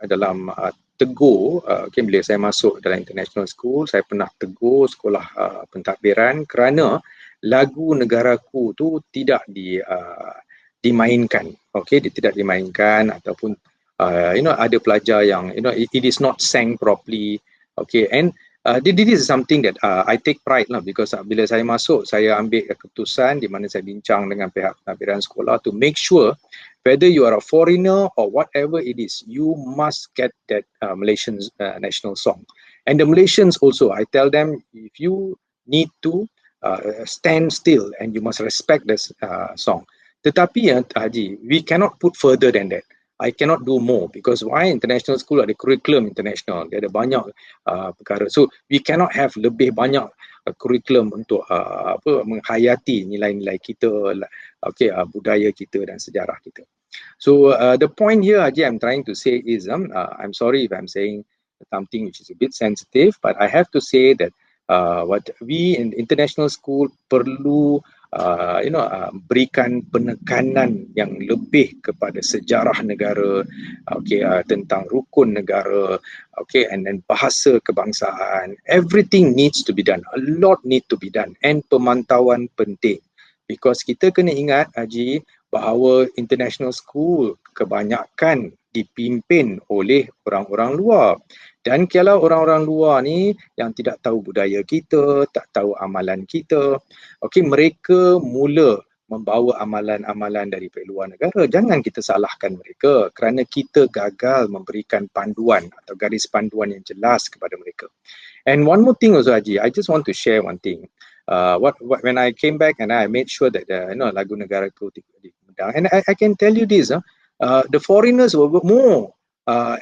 dalam tegur, bila saya masuk dalam international school, saya pernah tegur sekolah pentadbiran kerana lagu negaraku tu tidak dimainkan. Okay, dia tidak dimainkan, ataupun ada pelajar yang it is not sang properly. Okay, and this is something that I take pride lah, because bila saya masuk, saya ambil keputusan di mana saya bincang dengan pihak pentadbiran sekolah to make sure whether you are a foreigner or whatever it is, you must get that Malaysian national song. And the Malaysians also, I tell them, if you need to stand still and you must respect this song. Tetapi Haji, we cannot put further than that. I cannot do more, because why? International school ada curriculum international, dia ada banyak perkara. So we cannot have lebih banyak curriculum untuk menghayati nilai-nilai kita, budaya kita dan sejarah kita. So the point here Haji, I'm trying to say is, I'm sorry if I'm saying something which is a bit sensitive, but I have to say that what we in international school perlu berikan penekanan yang lebih kepada sejarah negara, tentang rukun negara, and then bahasa kebangsaan. Everything needs to be done, a lot need to be done, and pemantauan penting, because kita kena ingat Haji bahawa international school kebanyakan dipimpin oleh orang-orang luar. Dan kalau orang-orang luar ni yang tidak tahu budaya kita, tak tahu amalan kita, okey, mereka mula membawa amalan-amalan daripada luar negara. Jangan kita salahkan mereka kerana kita gagal memberikan panduan atau garis panduan yang jelas kepada mereka. And one more thing also, Haji, I just want to share one thing. When I came back and I made sure that lagu negara itu diundang, and I can tell you this, the foreigners were more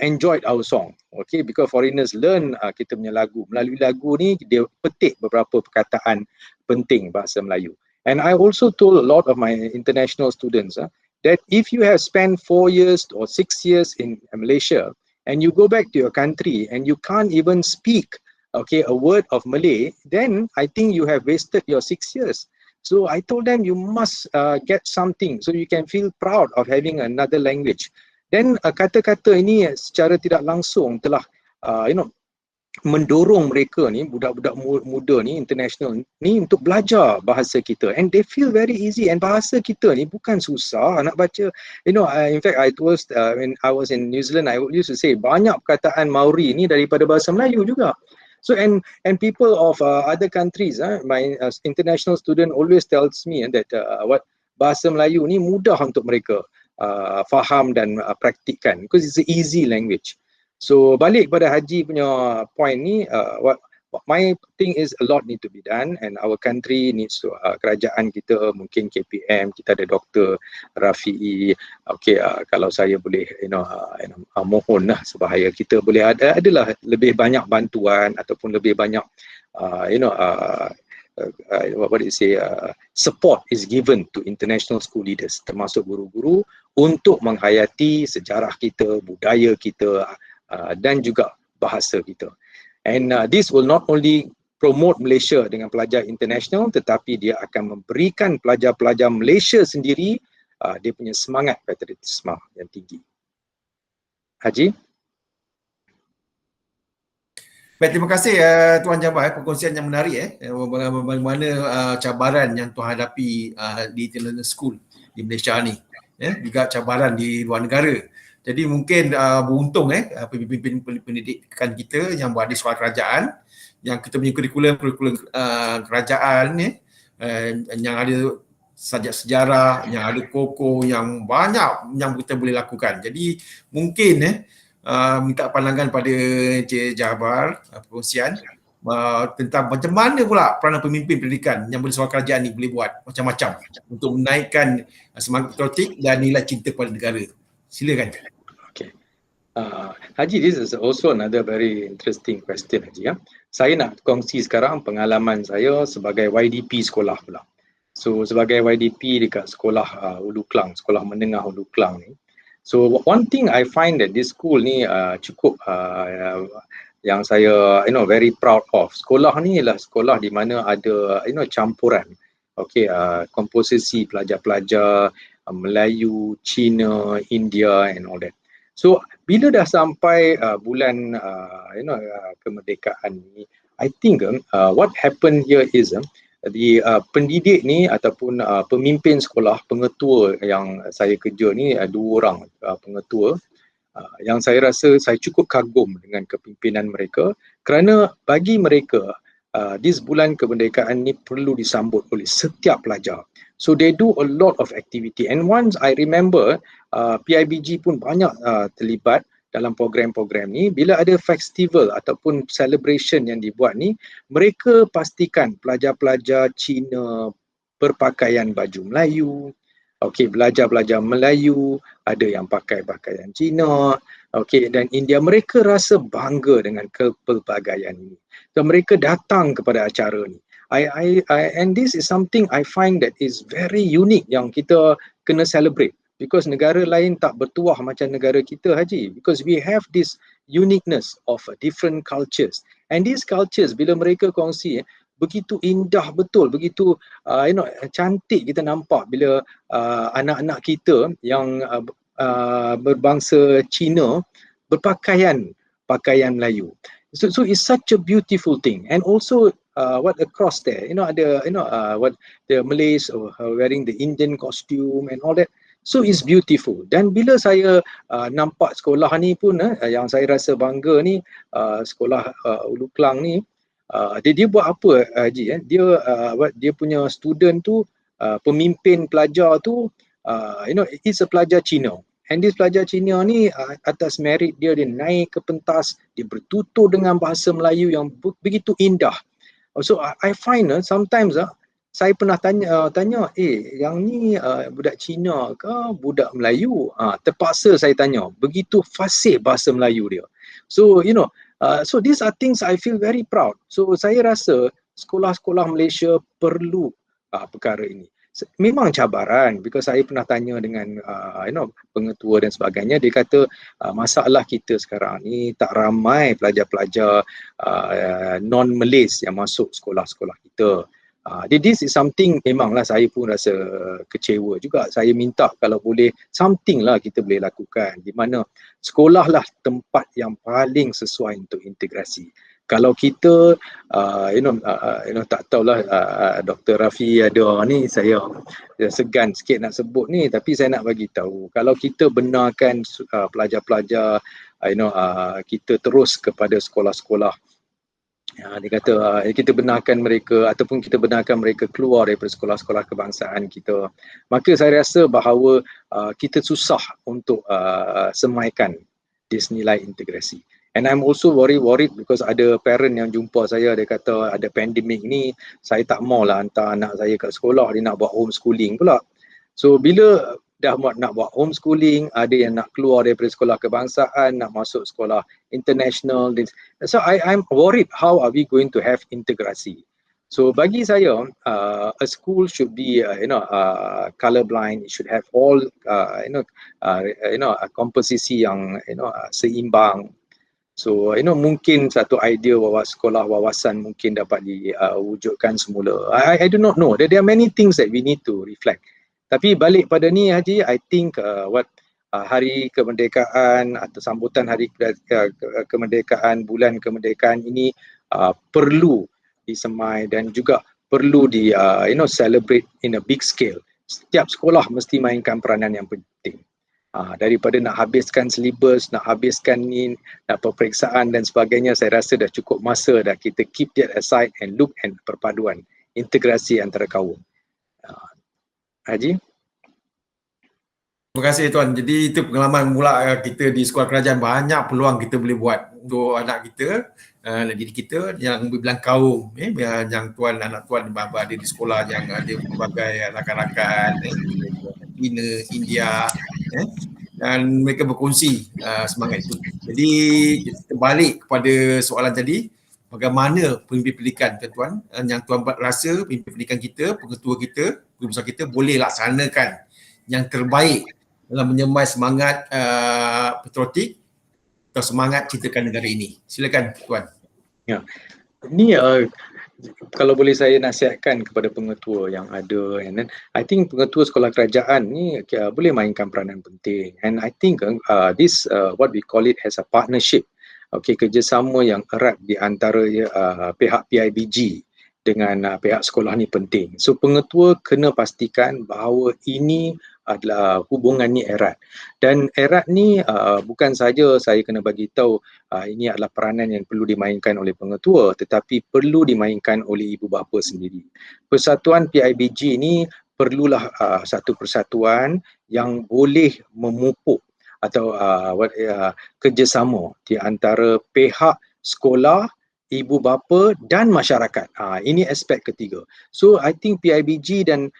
enjoyed our song, okay, because foreigners learn kita punya lagu. Melalui lagu ni dia petik beberapa perkataan penting bahasa Melayu. And I also told a lot of my international students that if you have spent 4 years or 6 years in Malaysia and you go back to your country and you can't even speak a word of Malay, then I think you have wasted your 6 years. So I told them you must get something so you can feel proud of having another language. Dan kata-kata ini secara tidak langsung telah mendorong mereka ni, budak-budak muda ni, international ni, untuk belajar bahasa kita, and they feel very easy. And bahasa kita ni bukan susah nak baca. In fact I was when I was in New Zealand, I used to say banyak perkataan Maori ni daripada bahasa Melayu juga. So and people of other countries, my international student always tells me that bahasa Melayu ni mudah untuk mereka faham dan praktikkan because it's an easy language. So balik pada Haji punya point ni, what my thing is a lot need to be done, and our country needs to, kerajaan kita, mungkin KPM, kita ada Dr. Rafi'i, kalau saya boleh mohon lah sebahaya kita boleh adalah lebih banyak bantuan ataupun lebih banyak support is given to international school leaders, termasuk guru-guru, untuk menghayati sejarah kita, budaya kita, dan juga bahasa kita. And this will not only promote Malaysia dengan pelajar international, tetapi dia akan memberikan pelajar-pelajar Malaysia sendiri dia punya semangat patriotisme yang tinggi. Haji? Baik, terima kasih Tuan Jabar, perkongsian yang menarik bagaimana cabaran yang Tuan hadapi di international school di Malaysia ni, juga cabaran di luar negara. Jadi mungkin beruntung pemimpin pendidikan kita yang buat di sekolah kerajaan, yang kita punya kurikulum kerajaan ni yang ada subjek sejarah, yang ada koko, yang banyak yang kita boleh lakukan. Jadi mungkin minta pandangan pada Encik Jabar perkongsian tentang macam mana pula peranan pemimpin pendidikan yang boleh sekolah kerajaan ni boleh buat macam-macam untuk menaikkan semangat patriotik dan nilai cinta kepada negara. Silakan. Okay. Haji, this is also another very interesting question, Haji. Saya nak kongsi sekarang pengalaman saya sebagai YDP sekolah pula. So sebagai YDP dekat sekolah Ulu Klang, sekolah menengah Ulu Klang ni. So one thing I find that this school ni cukup yang saya very proud of. Sekolah ni ialah sekolah di mana ada campuran komposisi pelajar-pelajar Melayu, Cina, India and all that. So bila dah sampai bulan kemerdekaan ni, I think what happened here is pendidik ni ataupun pemimpin sekolah, pengetua yang saya kerja ni, 2 orang pengetua yang saya rasa saya cukup kagum dengan kepimpinan mereka, kerana bagi mereka this bulan kemerdekaan ni perlu disambut oleh setiap pelajar. So they do a lot of activity, and once I remember PIBG pun banyak terlibat dalam program-program ni. Bila ada festival ataupun celebration yang dibuat ni, mereka pastikan pelajar-pelajar Cina berpakaian baju Melayu, belajar-belajar Melayu, ada yang pakai pakaian Cina, dan India. Mereka rasa bangga dengan kepelbagaian ini. Dan mereka datang kepada acara ni. And this is something I find that is very unique yang kita kena celebrate. Because negara lain tak bertuah macam negara kita, Haji. Because we have this uniqueness of different cultures. And these cultures, bila mereka kongsi, begitu indah betul, begitu cantik kita nampak bila anak-anak kita yang berbangsa Cina berpakaian Melayu. So it's such a beautiful thing. And also what across there, ada what the Malays wearing the Indian costume and all that. So it's beautiful. Dan bila saya nampak sekolah ni pun yang saya rasa bangga ni, sekolah Ulu Klang ni, dia buat apa Haji? Dia punya student tu, pemimpin pelajar tu, it's a pelajar Cina. And this pelajar Cina ni atas merit dia naik ke pentas, dia bertutur dengan bahasa Melayu yang begitu indah. So I find sometimes saya pernah tanya, yang ni budak Cina ke budak Melayu? Terpaksa saya tanya, begitu fasih bahasa Melayu dia. So so these are things I feel very proud. So saya rasa sekolah-sekolah Malaysia perlu perkara ini. Memang cabaran, because saya pernah tanya dengan pengetua dan sebagainya, dia kata masalah kita sekarang ni tak ramai pelajar-pelajar non-Malays yang masuk sekolah-sekolah kita. This is something memanglah saya pun rasa kecewa juga. Saya minta kalau boleh something lah kita boleh lakukan, di mana sekolah lah tempat yang paling sesuai untuk integrasi. Kalau kita tak tahulah Dr. Rafi ada ni, saya segan sikit nak sebut ni, tapi saya nak bagi tahu kalau kita benarkan pelajar-pelajar kita terus kepada sekolah-sekolah, dia kata kita benarkan mereka ataupun kita benarkan mereka keluar daripada sekolah-sekolah kebangsaan kita, maka saya rasa bahawa kita susah untuk semaikan nilai integrasi. And I'm also worried because ada parent yang jumpa saya, dia kata ada pandemik ni, saya tak maulah hantar anak saya kat sekolah, dia nak buat homeschooling pula. So bila dah nak buat homeschooling, ada yang nak keluar daripada sekolah kebangsaan, nak masuk sekolah international. So I'm worried, how are we going to have integrasi? So bagi saya, a school should be colorblind. It should have all komposisi yang seimbang. So mungkin satu idea bahawa sekolah wawasan mungkin dapat diwujudkan semula. I do not know. There are many things that we need to reflect. Tapi balik pada ni Haji, I think hari kemerdekaan atau sambutan hari kemerdekaan, bulan kemerdekaan ini perlu disemai dan juga perlu celebrate in a big scale. Setiap sekolah mesti mainkan peranan yang penting. Daripada nak habiskan syllabus, nak habiskan ni, nak peperiksaan dan sebagainya, saya rasa dah cukup masa dah kita keep that aside and look at perpaduan integrasi antara kaum. Haji? Terima kasih Tuan. Jadi itu pengalaman mula kita di sekolah kerajaan, banyak peluang kita boleh buat untuk anak kita, diri kita yang berbilang kaum, yang Tuan, anak Tuan berada di sekolah yang ada berbagai rakan-rakan China, India, dan mereka berkongsi semangat itu. Jadi kita balik kepada soalan tadi, bagaimana pemimpin pendidikan Tuan, yang Tuan rasa pemimpin pendidikan kita, pengetua kita, guru besar kita boleh laksanakan yang terbaik dalam menyemai semangat patriotik atau semangat cintakan negara ini. Silakan Tuan. Ya. Ini kalau boleh saya nasihatkan kepada pengetua yang ada, and then I think pengetua sekolah kerajaan ni boleh mainkan peranan penting, and I think this what we call it as a partnership, kerjasama yang erat di antara pihak PIBG dengan pihak sekolah ni penting. So pengetua kena pastikan bahawa ini adalah hubungan ni erat, dan erat ni bukan saja saya kena bagi tahu ini adalah peranan yang perlu dimainkan oleh pengetua, tetapi perlu dimainkan oleh ibu bapa sendiri. Persatuan PIBG ni perlulah satu persatuan yang boleh memupuk atau kerjasama di antara pihak sekolah, ibu bapa dan masyarakat. Ini aspek ketiga. So I think PIBG dan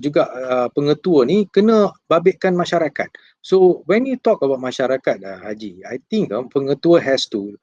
juga pengetua ni kena babitkan masyarakat. So when you talk about masyarakat, Haji, I think pengetua has to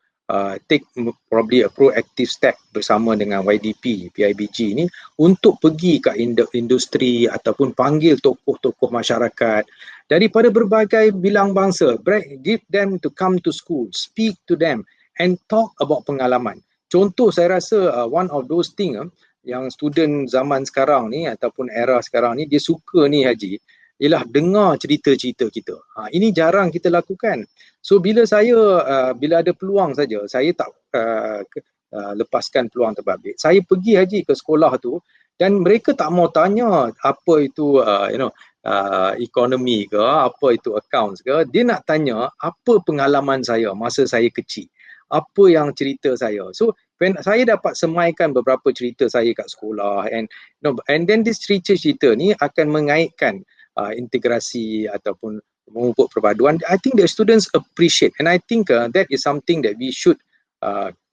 take probably a proactive step bersama dengan YDP, PIBG ni untuk pergi ke industri ataupun panggil tokoh-tokoh masyarakat daripada berbagai bilang bangsa, give them to come to school, speak to them and talk about pengalaman. Contoh saya rasa one of those thing yang student zaman sekarang ni ataupun era sekarang ni dia suka ni Haji, ialah dengar cerita-cerita kita. Ini jarang kita lakukan. So bila ada peluang saja, saya tak lepaskan peluang terbabit. Saya pergi Haji ke sekolah tu dan mereka tak mau tanya apa itu ekonomi ke, apa itu accounts ke, dia nak tanya apa pengalaman saya masa saya kecil, apa yang cerita saya. So when saya dapat semaikan beberapa cerita saya kat sekolah, and then this cerita ni akan mengaitkan integrasi ataupun memupuk perpaduan. I think the students appreciate, and I think that is something that we should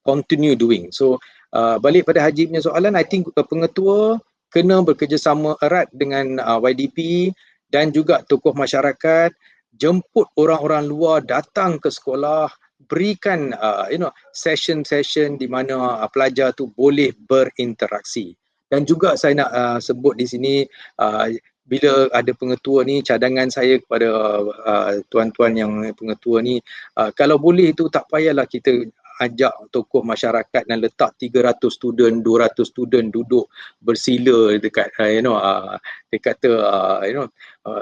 continue doing. So balik pada Haji punya soalan, I think pengetua kena bekerjasama erat dengan YDP dan juga tokoh masyarakat, jemput orang-orang luar datang ke sekolah, berikan session-session di mana pelajar tu boleh berinteraksi. Dan juga saya nak sebut di sini, bila ada pengetua ni, cadangan saya kepada tuan-tuan yang pengetua ni, kalau boleh tu tak payahlah kita ajak tokoh masyarakat dan letak 300 student, 200 student duduk bersila dekat dia kata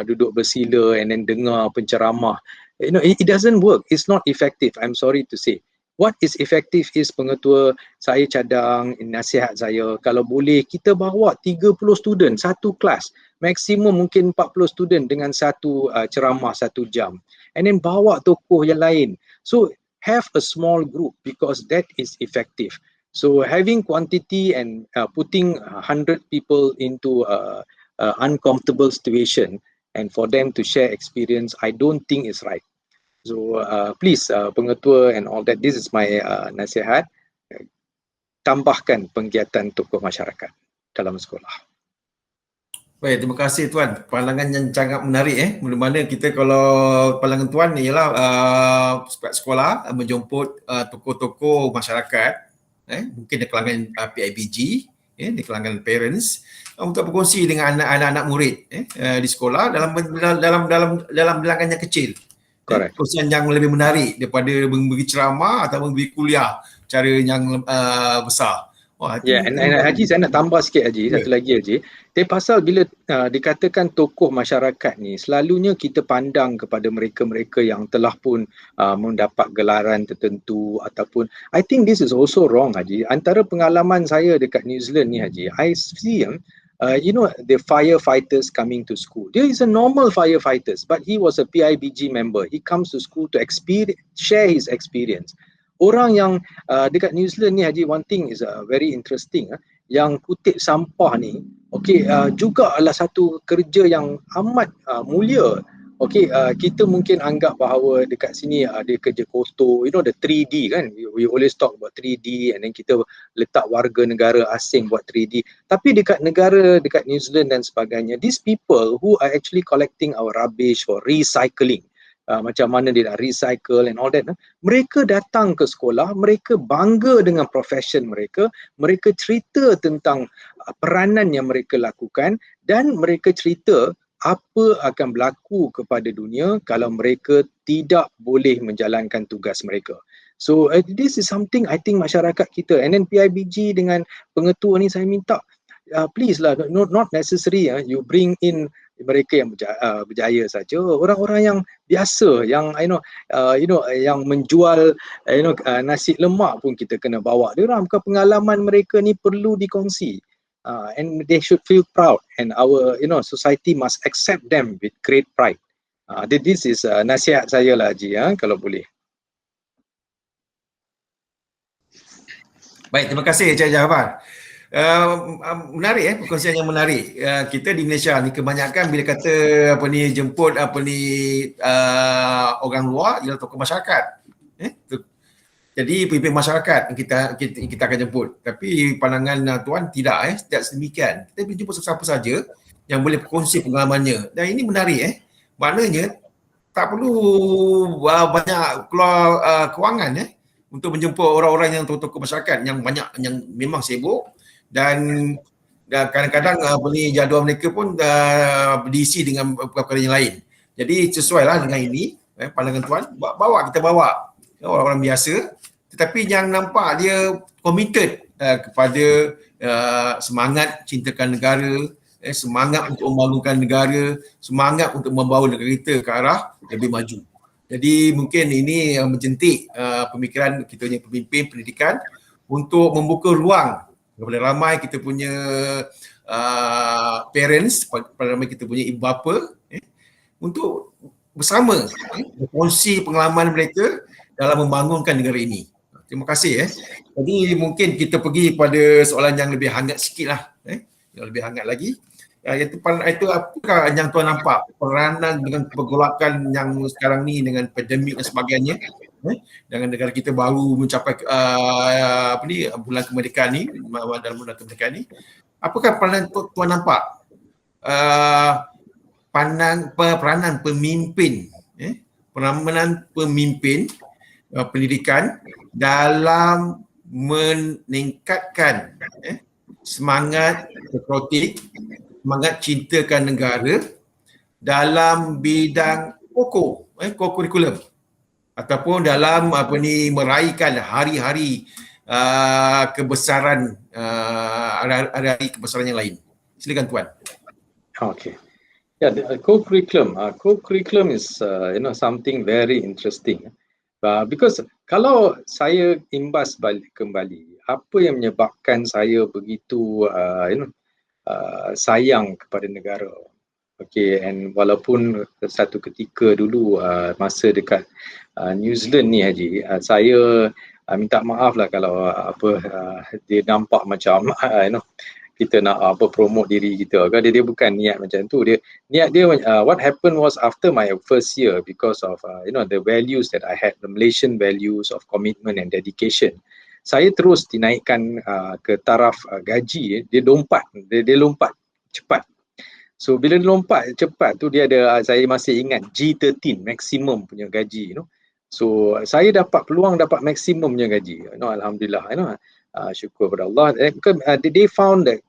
duduk bersila and then dengar penceramah. It doesn't work. It's not effective. I'm sorry to say. What is effective is pengetua saya cadang, nasihat saya, kalau boleh kita bawa 30 student satu kelas, maksimum mungkin 40 student dengan satu ceramah 1 jam, and then bawa tokoh yang lain. So have a small group because that is effective. So having quantity and putting 100 people into a uncomfortable situation and for them to share experience, I don't think is right. So please pengetua and all that, this is my nasihat, tambahkan penggiatan tokoh masyarakat dalam sekolah. Baik, terima kasih Tuan. Pandangan yang sangat menarik. Mula-mula kita kalau pandangan Tuan ni ialah sekolah menjemput tokoh-tokoh masyarakat, mungkin di kalangan PIBG, di kalangan parents, untuk berkongsi dengan anak-anak murid di sekolah dalam bilangan yang kecil. Correct. Perkongsian yang lebih menarik daripada memberi ceramah atau memberi kuliah cara yang besar. And Haji, saya nak tambah sikit Haji, satu lagi Haji. Pasal bila dikatakan tokoh masyarakat ni, selalunya kita pandang kepada mereka-mereka yang telah pun mendapat gelaran tertentu ataupun, I think this is also wrong Haji. Antara pengalaman saya dekat New Zealand ni Haji, I see the firefighters coming to school. There is a normal firefighters, but he was a PIBG member. He comes to school to share his experience. Orang yang dekat New Zealand ni Haji, one thing is very interesting, yang kutip sampah ni, juga adalah satu kerja yang amat mulia. Kita mungkin anggap bahawa dekat sini ada kerja kotor, the 3D kan, we always talk about 3D and then kita letak warga negara asing buat 3D. Tapi dekat New Zealand dan sebagainya, these people who are actually collecting our rubbish for recycling, macam mana dia nak recycle and all that, mereka datang ke sekolah, mereka bangga dengan profession mereka, mereka cerita tentang peranan yang mereka lakukan dan mereka cerita apa akan berlaku kepada dunia kalau mereka tidak boleh menjalankan tugas mereka. So this is something I think masyarakat kita, and then PIBG dengan pengetua ni saya minta, please lah, not necessary you bring in mereka yang berjaya saja, orang-orang yang biasa, yang yang menjual nasi lemak pun kita kena bawa dia orang, bukan pengalaman mereka ni perlu dikongsi, and they should feel proud, and our society must accept them with great pride. This is nasihat saya lah Haji, kalau boleh. Baik, terima kasih Encik Jafar. Menarik perkongsian yang menarik. Kita di Malaysia ni kebanyakan bila kata jemput orang luar ialah tokoh masyarakat. Jadi pemimpin masyarakat kita akan jemput. Tapi pandangan Tuan tidak sedemikian. Kita boleh jemput siapa saja yang boleh berkongsi pengalamannya. Dan ini menarik maknanya tak perlu banyak keluar kewangan untuk menjemput orang-orang yang tokoh masyarakat yang banyak, yang memang sibuk. Dan kadang-kadang jadual mereka pun diisi dengan perkara yang lain. Jadi sesuailah dengan ini, pandangan Tuan, kita bawa orang-orang biasa tetapi yang nampak dia committed kepada semangat cintakan negara, semangat untuk membangunkan negara, semangat untuk membawa negara kita ke arah lebih maju. Jadi mungkin ini menjentik pemikiran kita punya pemimpin pendidikan untuk membuka ruang kepada ramai kita punya parents, pada nama kita punya ibu bapa, untuk bersama berkongsi pengalaman mereka dalam membangunkan negara ini. Terima kasih. Jadi mungkin kita pergi pada soalan yang lebih hangat sikit lah, yang lebih hangat lagi. Itu apakah yang tuan nampak peranan dengan pergolakan yang sekarang ni dengan pandemik dan sebagainya, dengan negara kita baru mencapai bulan kemerdekaan ni, dalam bulan kemerdekaan ni, apakah peranan tuan nampak peranan pemimpin, peranan pemimpin pendidikan dalam meningkatkan semangat patriotik, semangat cintakan negara dalam bidang kurikulum ataupun dalam meraihkan hari-hari kebesaran, hari-hari kebesaran yang lain. Silakan tuan. Okay. Yeah, the co-curriculum. Co-curriculum is something very interesting. Because kalau saya imbas balik kembali, apa yang menyebabkan saya begitu sayang kepada negara. Okay, and walaupun satu ketika dulu masa dekat New Zealand ni Haji, saya minta maaf lah kalau dia nampak macam kita nak promote diri kita kan, dia bukan niat macam tu. Niat dia what happened was after my first year, because of the values that I had, the Malaysian values of commitment and dedication, saya terus dinaikkan ke taraf gaji. Dia lompat cepat. So bila dia lompat cepat tu, dia ada, saya masih ingat, G13 maximum punya gaji, So saya dapat peluang dapat maksimum punya gaji. Alhamdulillah, syukur kepada Allah. They found that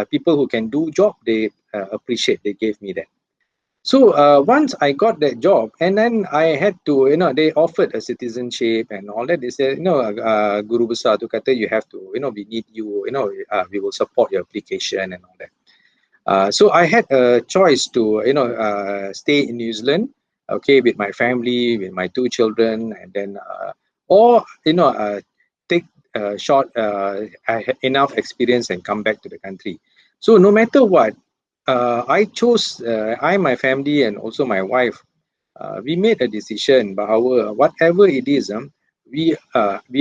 people who can do job, they appreciate, they gave me that. So once I got that job, and then I had to, they offered a citizenship and all that. They said, guru besar tu kata, you have to, we need you, we will support your application and all that. So I had a choice to, stay in New Zealand, okay, with my family, with my 2 children, and then, or, take short, enough experience and come back to the country. So no matter what, I chose, my family and also my wife, we made a decision bahawa whatever it is, we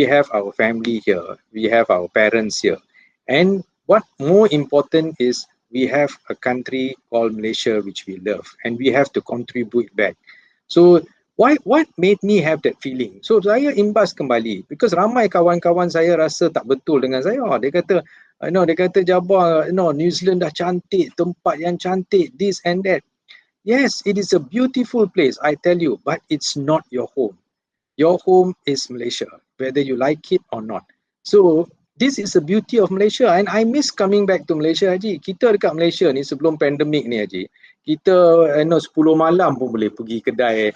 have our family here, we have our parents here, and what more important is we have a country called Malaysia which we love, and we have to contribute back. So what made me have that feeling? So saya imbas kembali, because ramai kawan-kawan saya rasa tak betul dengan saya. Dia kata, dia kata Jabbar, New Zealand dah cantik, tempat yang cantik, this and that. Yes, it is a beautiful place, I tell you, but it's not your home. Your home is Malaysia, whether you like it or not. So this is the beauty of Malaysia, and I miss coming back to Malaysia, Haji. Kita dekat Malaysia ni sebelum pandemik ni, Haji, kita 10 malam pun boleh pergi kedai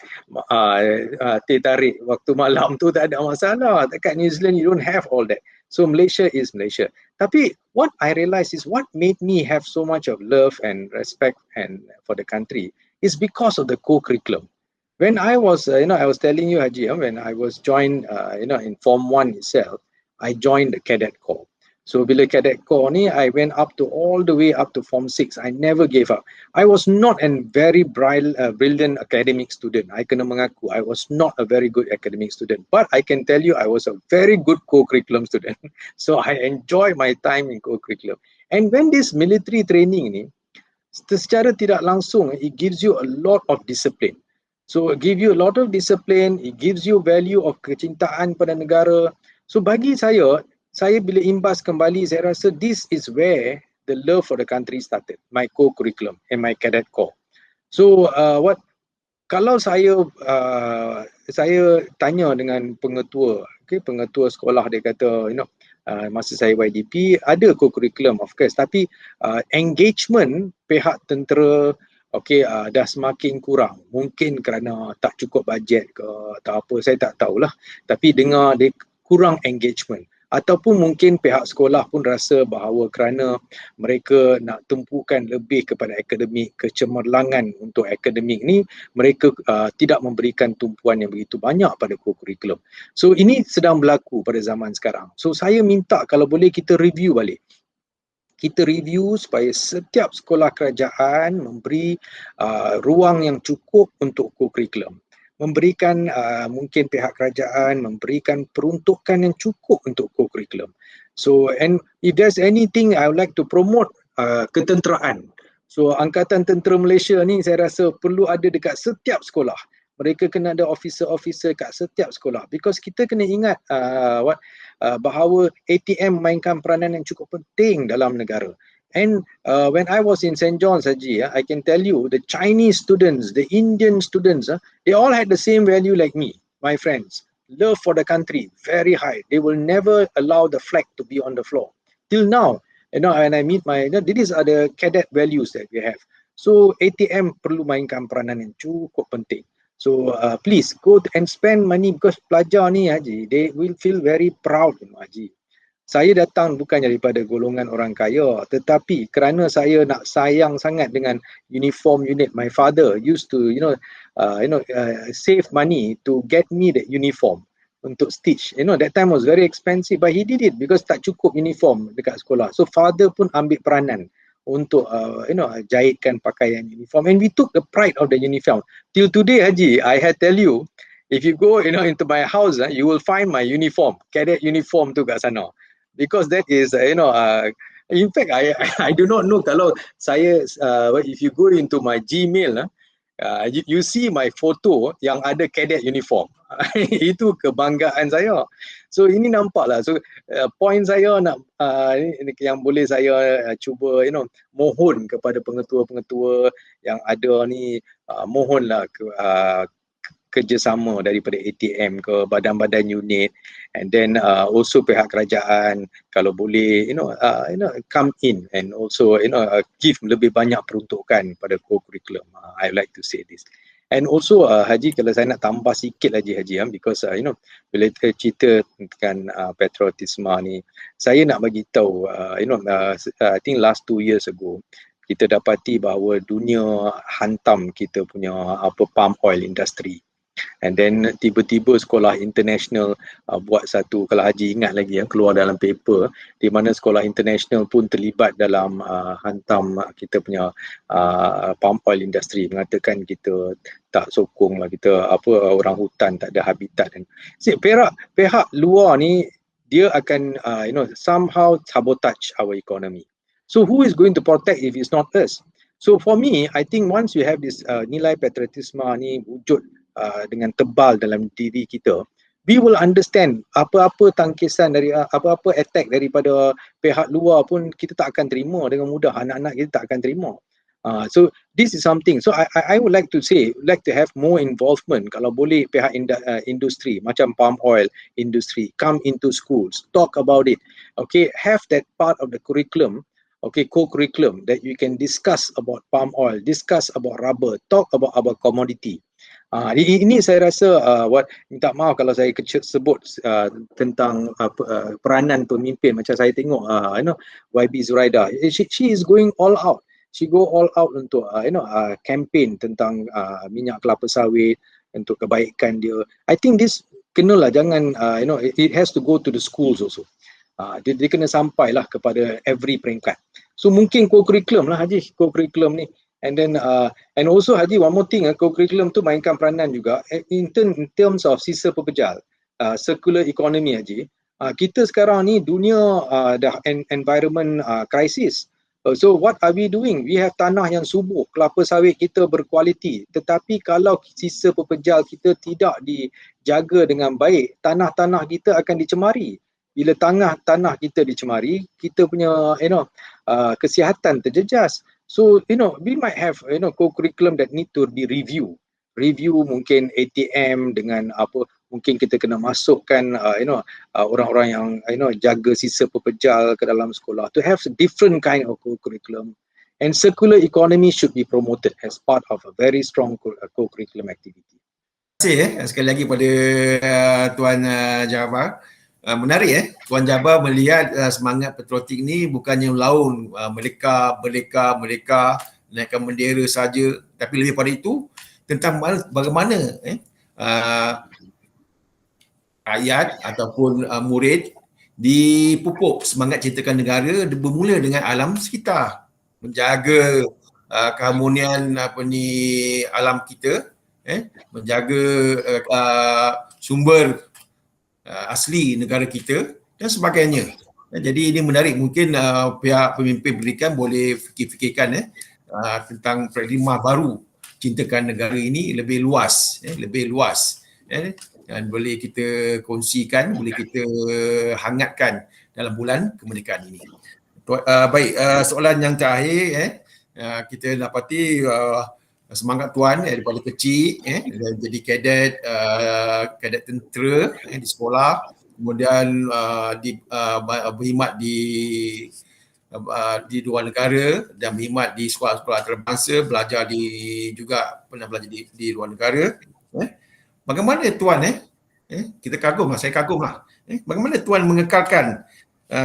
teh tarik waktu malam tu, tak ada masalah. Dekat New Zealand you don't have all that. So Malaysia is Malaysia. Tapi what I realized is what made me have so much of love and respect and for the country is because of the co-curriculum. When I was, I was telling you, Haji, when I was joined, in Form 1 itself, I joined the Cadet Corps. So bila Cadet Corps ni, I went up to all the way up to Form 6. I never gave up. I was not a very brilliant academic student. I kena mengaku, I was not a very good academic student. But I can tell you, I was a very good co-curriculum student. So I enjoy my time in co-curriculum. And when this military training ni, secara tidak langsung, it gives you a lot of discipline. So it gives you a lot of discipline, it gives you value of kecintaan pada negara. So bagi saya bila imbas kembali, saya rasa this is where the love for the country started, my co-curriculum and my Cadet Corps. So kalau saya tanya dengan pengetua, pengetua sekolah, dia kata, masa saya YDP ada co-curriculum of course, tapi engagement pihak tentera dah semakin kurang. Mungkin kerana tak cukup bajet ke atau apa, saya tak tahulah. Tapi dengar dia kurang engagement. Ataupun mungkin pihak sekolah pun rasa bahawa kerana mereka nak tumpukan lebih kepada akademik, kecemerlangan untuk akademik ni, mereka tidak memberikan tumpuan yang begitu banyak pada co-curriculum. So ini sedang berlaku pada zaman sekarang. So saya minta kalau boleh kita review balik. kita review supaya setiap sekolah kerajaan memberi ruang yang cukup untuk co-curriculum, memberikan mungkin pihak kerajaan memberikan peruntukan yang cukup untuk co-curriculum. So, and if there's anything I would like to promote, ketenteraan. So, Angkatan Tentera Malaysia ni saya rasa perlu ada dekat setiap sekolah. Mereka kena ada officer-officer kat setiap sekolah, because kita kena ingat bahawa ATM mainkan peranan yang cukup penting dalam negara. And when I was in St. John's, Haji, I can tell you the Chinese students, the Indian students, they all had the same value like me, my friends. Love for the country, very high. They will never allow the flag to be on the floor. Till now, when I meet these are the cadet values that we have. So ATM perlu mainkan peranan yang cukup penting. So please go and spend money, because pelajar ni, Haji, they will feel very proud, Haji. Saya datang bukan daripada golongan orang kaya, tetapi kerana saya nak sayang sangat dengan uniform unit. My father used to save money to get me the uniform untuk stitch. That time was very expensive, but he did it because tak cukup uniform dekat sekolah. So father pun ambil peranan untuk jahitkan pakaian uniform, and we took the pride of the uniform. Till today, Haji, I had tell you, if you go into my house, you will find my uniform, cadet uniform tu kat sana, because that is in fact I do not know kalau saya if you go into my Gmail, you see my photo yang ada cadet uniform. Itu kebanggaan saya. So ini nampaklah. So point saya nak yang boleh saya cuba mohon kepada pengetua-pengetua yang ada ni, mohonlah kerjasama daripada ATM ke badan-badan unit, and then also pihak kerajaan kalau boleh come in and also give lebih banyak peruntukan pada co-curriculum. I like to say this. And also Haji, kalau saya nak tambah sikit lagi, Haji, because bila kita cerita tentang patriotisme ni, saya nak bagi tahu I think last 2 years ago kita dapati bahawa dunia hantam kita punya palm oil industry. And then tiba-tiba sekolah international buat satu, kalau Haji ingat lagi keluar dalam paper, di mana sekolah international pun terlibat dalam hantam kita punya palm oil industry, mengatakan kita tak sokong lah, kita orang hutan tak ada habitat. Dan pihak luar ni dia akan somehow sabotage our economy. So who is going to protect if it's not us? So for me, I think once you have this nilai patriotisme ni wujud dengan tebal dalam diri kita, we will understand apa-apa tangkisan dari apa-apa attack daripada pihak luar pun kita tak akan terima dengan mudah, anak-anak kita tak akan terima. So this is something. So I would like to say, like to have more involvement, kalau boleh pihak industri macam palm oil industry come into schools, talk about it. Okay, have that part of the curriculum, okay, co-curriculum, that you can discuss about palm oil, discuss about rubber, talk about our commodity. Ini saya rasa minta maaf kalau saya sebut tentang peranan pemimpin. Macam saya tengok YB Zuraida, she is going all out. She go all out untuk campaign tentang minyak kelapa sawit, untuk kebaikan dia. I think this kenalah, jangan it has to go to the schools also. Dia kena sampailah kepada every peringkat. So mungkin co-curriculum lah, Haji, co-curriculum ni. And then and also, Haji, one more thing, co-curriculum tu mainkan peranan juga in terms of sisa pepejal, circular economy, Haji. Kita sekarang ni dunia dah environment crisis. So what are we doing? We have tanah yang subur, kelapa sawit kita berkualiti, tetapi kalau sisa pepejal kita tidak dijaga dengan baik, tanah-tanah kita akan dicemari. Bila tanah kita dicemari, kita punya kesihatan terjejas. So we might have co-curriculum that need to be review mungkin ATM dengan mungkin kita kena masukkan orang-orang yang jaga sisa pepejal ke dalam sekolah, to have a different kind of co-curriculum. And circular economy should be promoted as part of a very strong co-curriculum activity. Terima kasih sekali lagi pada Tuan Jafar. Menarik Tuan Jabar melihat semangat patriotik ni bukannya laun mereka naikkan bendera saja, tapi lebih pada itu tentang bagaimana ayat ataupun murid dipupuk semangat cintakan negara bermula dengan alam sekitar, menjaga keharmonian alam kita, menjaga sumber asli negara kita dan sebagainya. Jadi ini menarik, mungkin pihak pemimpin pendidikan boleh fikir-fikirkan tentang paradigma baru cintakan negara ini lebih luas, dan boleh kita kongsikan, boleh kita hangatkan dalam bulan kemerdekaan ini. Baik, soalan yang terakhir, kita dapati semangat tuan daripada kecil jadi kadet tentera di sekolah, kemudian berkhidmat di luar negara dan berkhidmat di sekolah-sekolah antarabangsa, belajar pernah belajar di luar negara. Bagaimana tuan kita kagum lah, saya kagum lah. Bagaimana tuan mengekalkan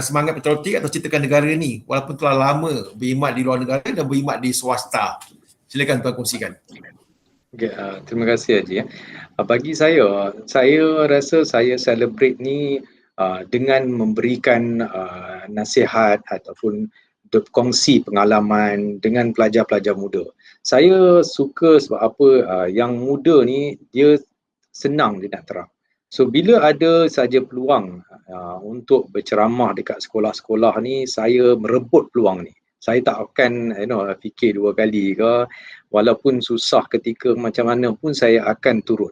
semangat patriotik atau cintakan negara ni walaupun telah lama berkhidmat di luar negara dan berkhidmat di swasta? Silakan tuan kongsikan. Okay, terima kasih Haji. Bagi saya rasa saya celebrate ni dengan memberikan nasihat ataupun berkongsi pengalaman dengan pelajar-pelajar muda. Saya suka sebab apa, yang muda ni dia senang dia nak terang. So bila ada saja peluang untuk berceramah dekat sekolah-sekolah ni, saya merebut peluang ni. Saya tak akan fikir dua kali ke, walaupun susah ketika macam mana pun saya akan turun.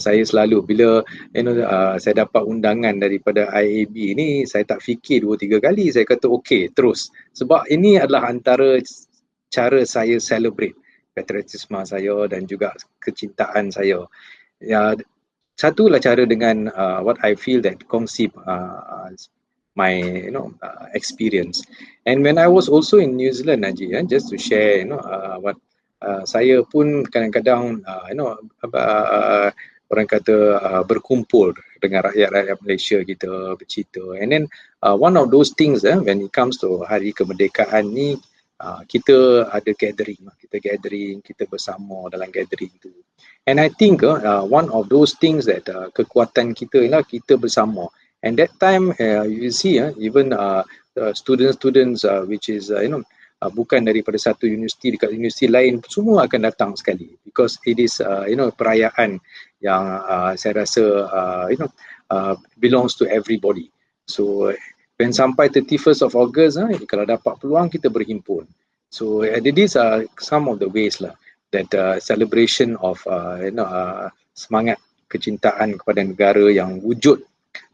Saya selalu bila saya dapat undangan daripada IAB ni, saya tak fikir 2-3 kali, saya kata okey terus. Sebab ini adalah antara cara saya celebrate patriotisme saya dan juga kecintaan saya. Ya, satulah cara dengan what I feel that kongsi my experience. And when I was also in New Zealand, Haji, just to share what saya pun kadang-kadang orang kata berkumpul dengan rakyat-rakyat Malaysia kita, bercerita. And then one of those things when it comes to hari kemerdekaan ni, kita ada gathering, kita bersama dalam gathering tu. And I think one of those things that kekuatan kita ialah kita bersama. And that time you see even students which is bukan daripada satu universiti dekat universiti lain, semua akan datang sekali, because it is perayaan yang saya rasa belongs to everybody. So when sampai 31st of August, kalau dapat peluang kita berhimpun. So these are some of the ways lah that celebration of semangat kecintaan kepada negara yang wujud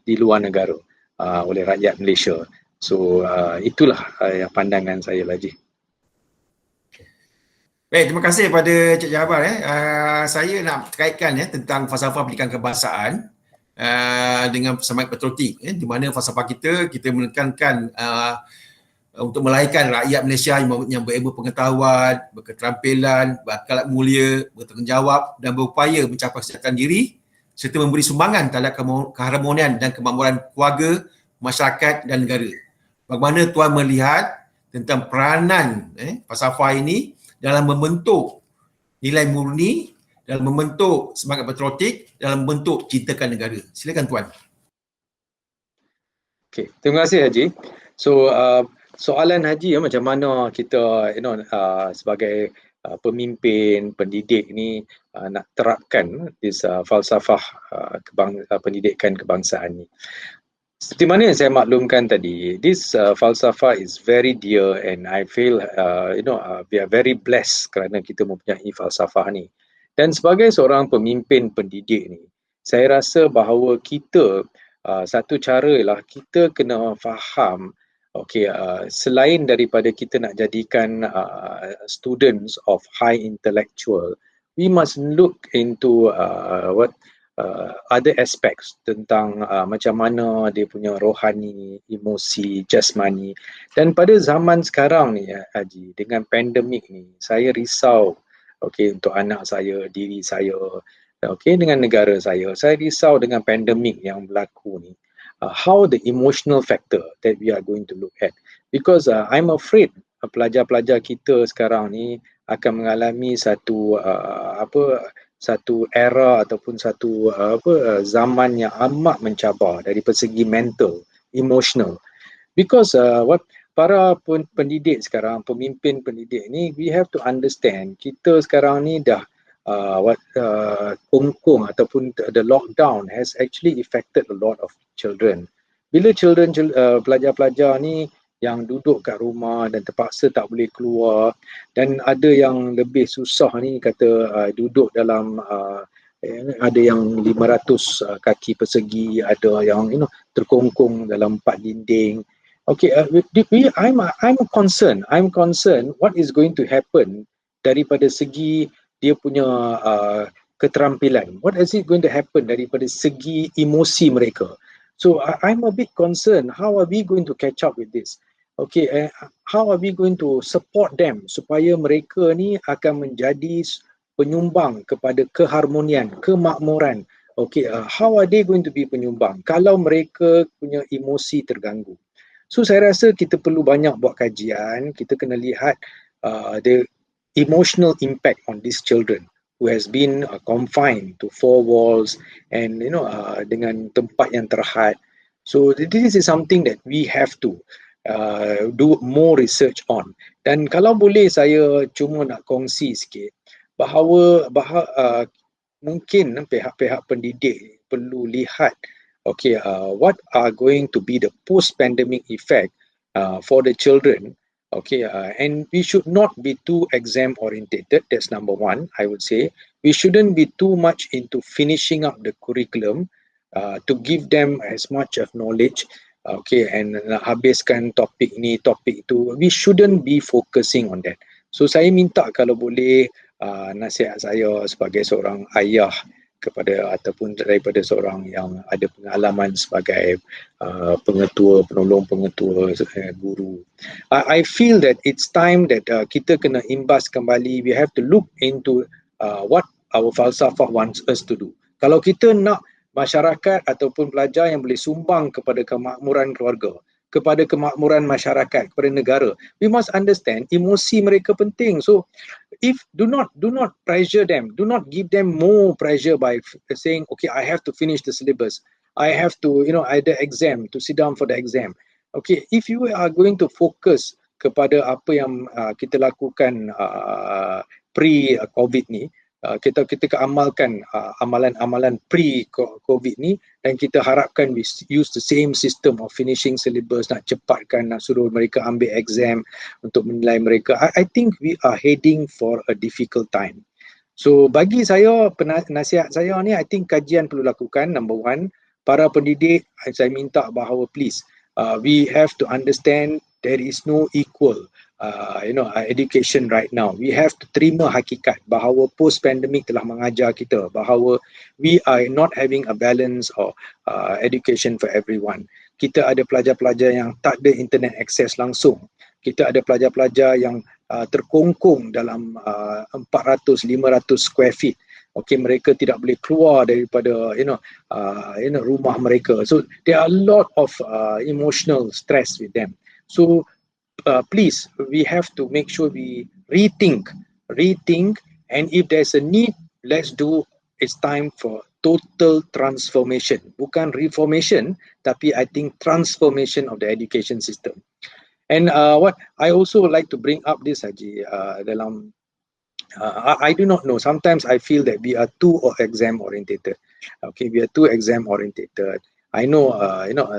di luar negara oleh rakyat Malaysia. So itulah pandangan saya lagi. Baik, terima kasih kepada Cik Jabar. Saya nak kaitkan tentang falsafah pendidikan kebangsaan dengan semangat patriotik, di mana falsafah kita menekankan untuk melahirkan rakyat Malaysia yang berilmu pengetahuan, berketerampilan, berakhlak mulia, bertanggungjawab dan berupaya mencapai kesejahteraan diri serta memberi sumbangan terhadap keharmonian dan kemakmuran keluarga, masyarakat dan negara. Bagaimana tuan melihat tentang peranan falsafah ini dalam membentuk nilai murni, dalam membentuk semangat patriotik, dalam membentuk cintakan negara? Silakan tuan. Okay, terima kasih Haji. So soalan Haji macam mana kita sebagai pemimpin pendidik ni nak terapkan this falsafah pendidikan kebangsaan ni. Seperti mana yang saya maklumkan tadi, this falsafah is very dear and I feel we are very blessed kerana kita mempunyai falsafah ni. Dan sebagai seorang pemimpin pendidik ni, saya rasa bahawa kita satu cara ialah kita kena faham, selain daripada kita nak jadikan students of high intellectual, we must look into other aspects tentang macam mana dia punya rohani, emosi, jasmani. Dan pada zaman sekarang ni Haji, dengan pandemik ni, saya risau untuk anak saya, diri saya, dengan negara saya. Saya risau dengan pandemik yang berlaku ni. How the emotional factor that we are going to look at, because I'm afraid pelajar-pelajar kita sekarang ni akan mengalami satu satu era ataupun satu zaman yang amat mencabar dari segi mental, emotional. Because para pendidik sekarang, pemimpin pendidik ni, we have to understand, kita sekarang ni dah kongkong ataupun the lockdown has actually affected a lot of children. Bila pelajar-pelajar ni yang duduk kat rumah dan terpaksa tak boleh keluar, dan ada yang lebih susah ni kata duduk dalam ada yang 500 kaki persegi, ada yang terkongkong dalam 4 dinding. Okay, I'm concerned what is going to happen daripada segi dia punya keterampilan. What is it going to happen daripada segi emosi mereka? So I'm a bit concerned, how are we going to catch up with this? Okay, how are we going to support them supaya mereka ni akan menjadi penyumbang kepada keharmonian, kemakmuran. Okay, how are they going to be penyumbang kalau mereka punya emosi terganggu? So saya rasa kita perlu banyak buat kajian, kita kena lihat the emotional impact on these children who has been confined to 4 walls and dengan tempat yang terhad. So this is something that we have to do more research on. Dan kalau boleh saya cuma nak kongsi sikit bahawa mungkin pihak-pihak pendidik perlu lihat what are going to be the post-pandemic effect for the children. And we should not be too exam orientated. That's number one, I would say. We shouldn't be too much into finishing up the curriculum to give them as much of knowledge. And habiskan topik ni, topik tu. We shouldn't be focusing on that. So saya minta kalau boleh nasihat saya sebagai seorang ayah ataupun daripada seorang yang ada pengalaman sebagai pengetua, penolong pengetua, guru. I feel that it's time that kita kena imbas kembali. We have to look into what our falsafah wants us to do. Kalau kita nak masyarakat ataupun pelajar yang boleh sumbang kepada kemakmuran keluarga, kepada kemakmuran masyarakat, kepada negara, we must understand emosi mereka penting. So if do not pressure them, do not give them more pressure by saying, okay, I have to finish the syllabus, I have to either exam, to sit down for the exam. Okay, if you are going to focus kepada apa yang kita lakukan pre-COVID ni, kita amalkan amalan-amalan pre-COVID ni, dan kita harapkan we use the same system of finishing syllabus, nak cepatkan, nak suruh mereka ambil exam untuk menilai mereka. I think we are heading for a difficult time. So bagi saya, nasihat saya ni, I think kajian perlu lakukan. Number one, para pendidik, saya minta bahawa please, we have to understand there is no equal education right now. We have to terima hakikat bahawa post-pandemic telah mengajar kita bahawa we are not having a balance of education for everyone. Kita ada pelajar-pelajar yang tak ada internet access langsung. Kita ada pelajar-pelajar yang terkongkong dalam 400-500 square feet. Okay, mereka tidak boleh keluar daripada rumah mereka. So there are a lot of emotional stress with them. So please, we have to make sure we rethink, and if there's a need, let's do. It's time for total transformation, bukan reformation, tapi I think transformation of the education system. And what I also like to bring up this, Haji, I do not know. Sometimes I feel that we are too exam orientated. Okay, we are too exam orientated. I know,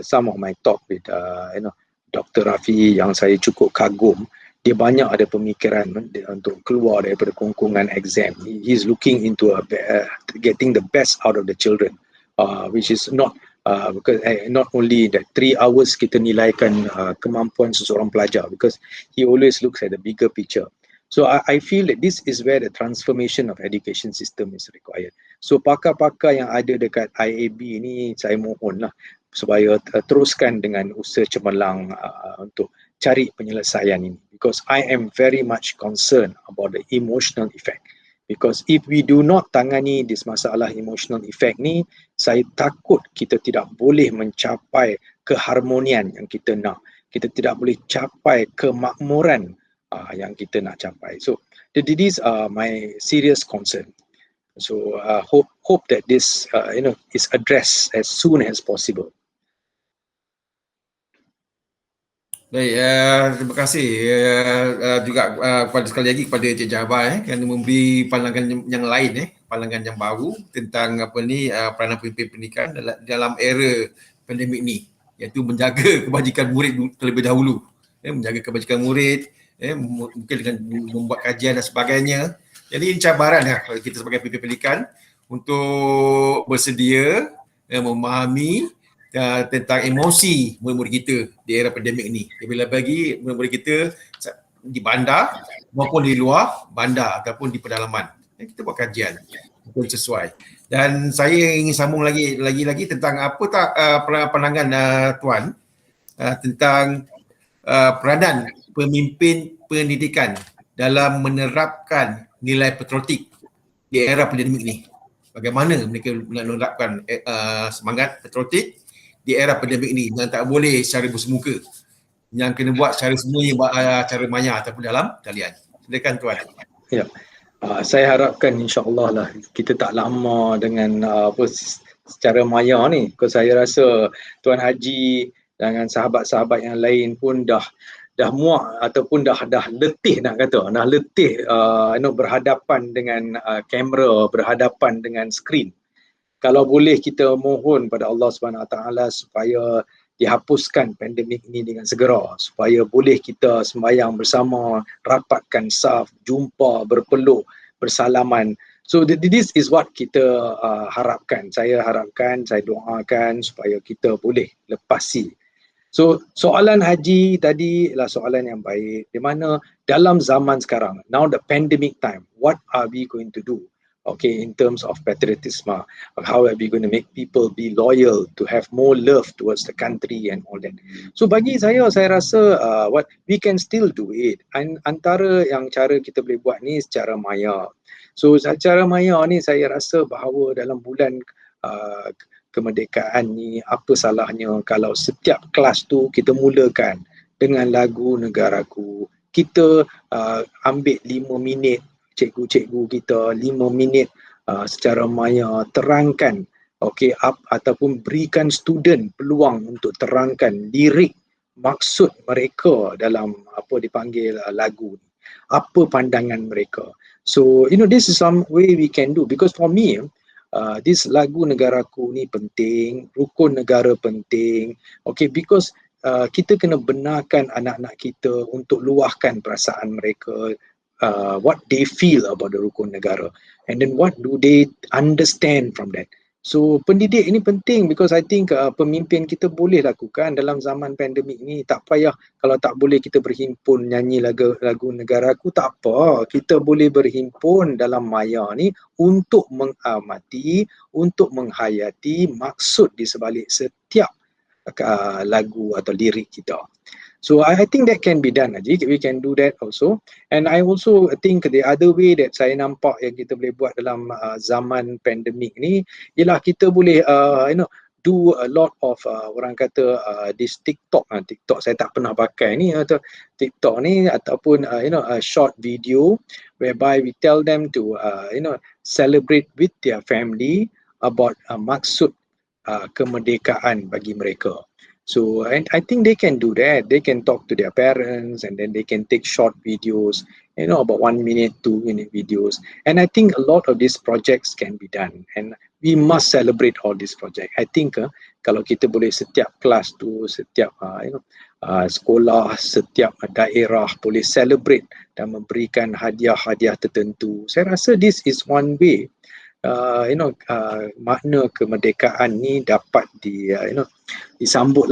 some of my talk with, Dr. Rafi yang saya cukup kagum, dia banyak ada pemikiran untuk keluar daripada kongkongan exam. He's looking into getting the best out of the children, which is not because not only that 3 hours kita nilaikan kemampuan seseorang pelajar, because he always looks at the bigger picture. So I feel that this is where the transformation of education system is required. So pakar-pakar yang ada dekat IAB ni, saya mohonlah supaya teruskan dengan usaha cemerlang untuk cari penyelesaian ini, because I am very much concerned about the emotional effect. Because if we do not tangani this masalah emotional effect ni, saya takut kita tidak boleh mencapai keharmonian yang kita nak. Kita tidak boleh capai kemakmuran yang kita nak capai. So these are my serious concern. So hope that this is addressed as soon as possible. Baik, terima kasih juga kepada sekali lagi kepada Cik Jabar kerana memberi pandangan yang lain pandangan yang baru tentang peranan pemimpin pendidikan dalam era pandemik ni, iaitu menjaga kebajikan murid terlebih dahulu. Menjaga kebajikan murid, mungkin dengan membuat kajian dan sebagainya. Jadi ini cabaran kita sebagai pemimpin pendidikan untuk bersedia memahami tentang emosi murid-murid kita di era pandemik ni. Bila bagi murid-murid kita di bandar maupun di luar bandar ataupun di pedalaman, kita buat kajian betul sesuai. Dan saya ingin sambung lagi tentang apa tak pandangan Tuan tentang peranan pemimpin pendidikan dalam menerapkan nilai patriotik di era pandemik ni. Bagaimana mereka menerapkan semangat patriotik di era pandemik ni yang tak boleh secara bersemuka, yang kena buat secara semuanya cara maya ataupun dalam talian. Silakan Tuan. Ya. Saya harapkan insya-Allah lah kita tak lama dengan secara maya ni. Because saya rasa Tuan Haji dengan sahabat-sahabat yang lain pun dah muak ataupun dah letih nak kata, dah letih berhadapan dengan kamera, berhadapan dengan skrin. Kalau boleh kita mohon pada Allah Subhanahu Wa Taala supaya dihapuskan pandemik ini dengan segera, supaya boleh kita sembahyang bersama, rapatkan saf, jumpa, berpeluk, bersalaman. So this is what kita harapkan. Saya harapkan, saya doakan supaya kita boleh lepasi. So soalan Haji tadi adalah soalan yang baik, di mana dalam zaman sekarang, now the pandemic time, what are we going to do? Okay, in terms of patriotism, how are we going to make people be loyal, to have more love towards the country and all that. So bagi saya rasa what we can still do it. Antara yang cara kita boleh buat ni secara maya. So secara maya ni saya rasa bahawa dalam bulan kemerdekaan ni, apa salahnya kalau setiap kelas tu kita mulakan dengan lagu negaraku. Kita ambil 5 minit, cikgu-cikgu kita 5 minit secara maya terangkan, ataupun berikan student peluang untuk terangkan lirik maksud mereka dalam apa dipanggil lagu ni, apa pandangan mereka. So this is some way we can do, because for me this lagu negaraku ni penting, rukun negara penting, because kita kena benarkan anak-anak kita untuk luahkan perasaan mereka, what they feel about the rukun negara, and then what do they understand from that. So pendidik ini penting, because I think pemimpin kita boleh lakukan dalam zaman pandemik ni. Tak payah, kalau tak boleh kita berhimpun nyanyi lagu negaraku, tak apa, kita boleh berhimpun dalam maya ni untuk mengamati, untuk menghayati maksud di sebalik setiap lagu atau lirik kita. So I think that can be done, Haji. We can do that also. And I also think the other way that saya nampak yang kita boleh buat dalam zaman pandemik ni ialah kita boleh do a lot of orang kata this TikTok saya tak pernah pakai ni, atau TikTok ni, ataupun a short video whereby we tell them to celebrate with their family about maksud kemerdekaan bagi mereka. So and I think they can do that. They can talk to their parents, and then they can take short videos, about 1 minute, 2 minute videos. And I think a lot of these projects can be done, and we must celebrate all these projects. I think kalau kita boleh setiap kelas tu, setiap sekolah, setiap daerah boleh celebrate dan memberikan hadiah-hadiah tertentu, saya rasa this is one way makna kemerdekaan ni dapat disambut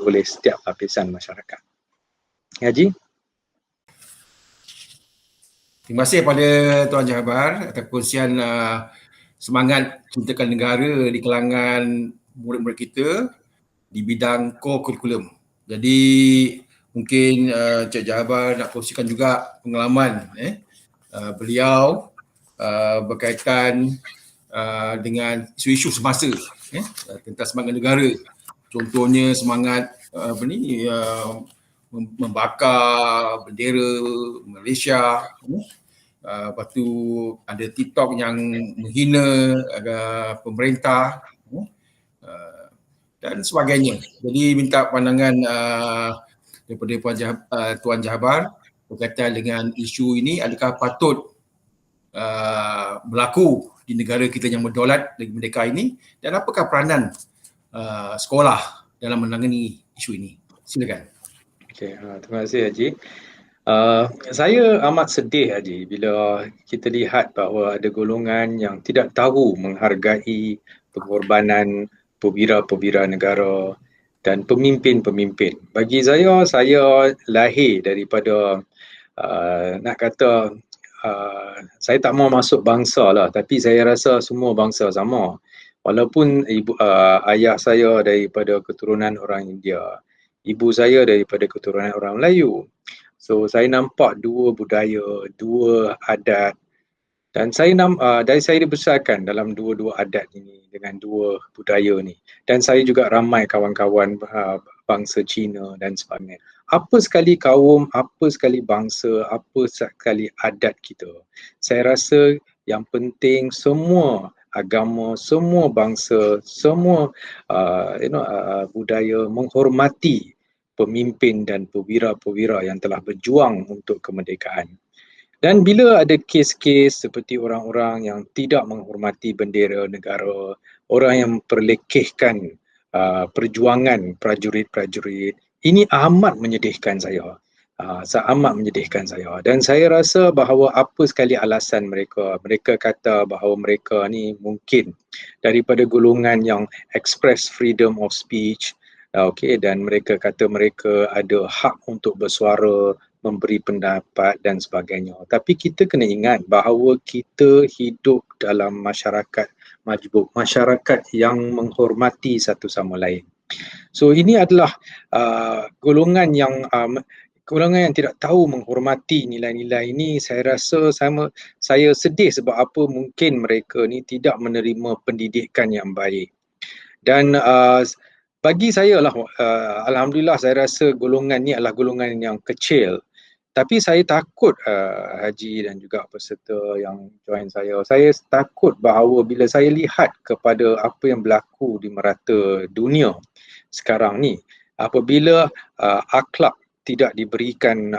oleh setiap lapisan masyarakat. Haji? Terima kasih kepada Tuan Jabar atas perkongsian semangat cintakan negara di kalangan murid-murid kita di bidang core kurikulum. Jadi mungkin Cik Jabar nak kongsikan juga pengalaman beliau berkaitan dengan isu-isu semasa tentang semangat negara. Contohnya semangat membakar bendera Malaysia. Lepas tu ada TikTok yang menghina pemerintah dan sebagainya. Jadi minta pandangan daripada Tuan Jahabar berkaitan dengan isu ini, adakah patut berlaku di negara kita yang berdaulat dan merdeka ini, dan apakah peranan sekolah dalam menangani isu ini? Silakan. Okay, terima kasih Haji. Saya amat sedih Haji bila kita lihat bahawa ada golongan yang tidak tahu menghargai pengorbanan perwira-perwira negara dan pemimpin-pemimpin. Bagi saya lahir daripada nak kata saya tak mau masuk bangsa lah, tapi saya rasa semua bangsa sama. Walaupun ayah saya daripada keturunan orang India, ibu saya daripada keturunan orang Melayu. So saya nampak dua budaya, dua adat, dan saya dibesarkan dalam dua-dua adat ini dengan dua budaya ni. Dan saya juga ramai kawan-kawan bangsa Cina dan sebagainya. Apa sekali kaum, apa sekali bangsa, apa sekali adat kita. Saya rasa yang penting semua agama, semua bangsa, semua budaya menghormati pemimpin dan perwira-perwira yang telah berjuang untuk kemerdekaan. Dan bila ada kes-kes seperti orang-orang yang tidak menghormati bendera negara, orang yang memperlekehkan perjuangan prajurit-prajurit, ini amat menyedihkan saya. Amat menyedihkan saya. Dan saya rasa bahawa apa sekali alasan mereka kata bahawa mereka ni mungkin daripada golongan yang express freedom of speech, dan mereka kata mereka ada hak untuk bersuara, memberi pendapat dan sebagainya. Tapi kita kena ingat bahawa kita hidup dalam masyarakat majmuk, masyarakat yang menghormati satu sama lain. So ini adalah golongan yang tidak tahu menghormati nilai-nilai ini. Saya rasa saya sedih sebab apa mungkin mereka ni tidak menerima pendidikan yang baik. Dan bagi saya lah, alhamdulillah saya rasa golongan ni adalah golongan yang kecil. Tapi saya takut Haji dan juga peserta yang join saya takut bahawa bila saya lihat kepada apa yang berlaku di merata dunia sekarang ni, apabila akhlak tidak diberikan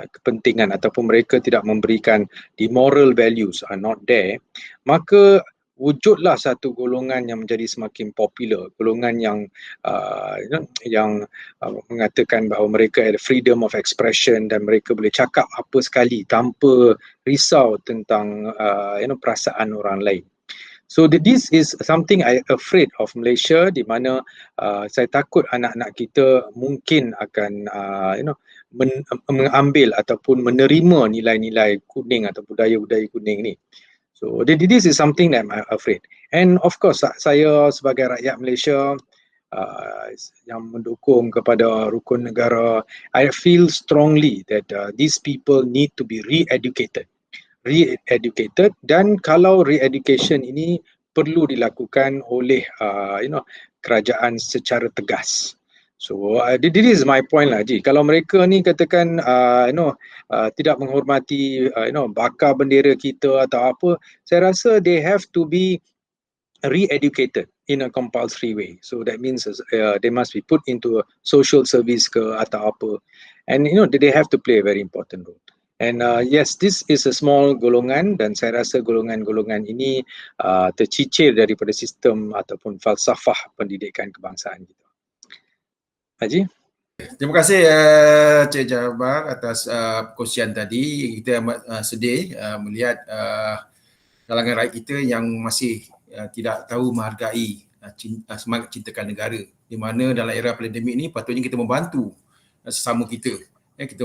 kepentingan ataupun mereka tidak memberikan the moral values are not there, maka wujudlah satu golongan yang menjadi semakin popular, golongan yang mengatakan bahawa mereka ada freedom of expression dan mereka boleh cakap apa sekali tanpa risau tentang perasaan orang lain. So this is something I afraid of Malaysia, di mana saya takut anak-anak kita mungkin akan mengambil ataupun menerima nilai-nilai kuning atau budaya-budaya kuning ni. So this is something that I'm afraid. And of course saya sebagai rakyat Malaysia yang mendukung kepada rukun negara, I feel strongly that these people need to be re-educated, dan kalau re-education ini perlu dilakukan oleh kerajaan secara tegas. So this is my point lah Ji. Kalau mereka ni katakan tidak menghormati bakar bendera kita atau apa, saya rasa they have to be re-educated in a compulsory way. So that means they must be put into a social service ke atau apa, and they have to play a very important role. And yes, this is a small golongan, dan saya rasa golongan-golongan ini tercicir daripada sistem ataupun falsafah pendidikan kebangsaan kita. Haji? Terima kasih Cik Jahabar atas perkongsian tadi. Kita amat sedih melihat kalangan rakyat kita yang masih tidak tahu menghargai semangat cintakan negara, di mana dalam era pandemik ini patutnya kita membantu sesama kita. Kita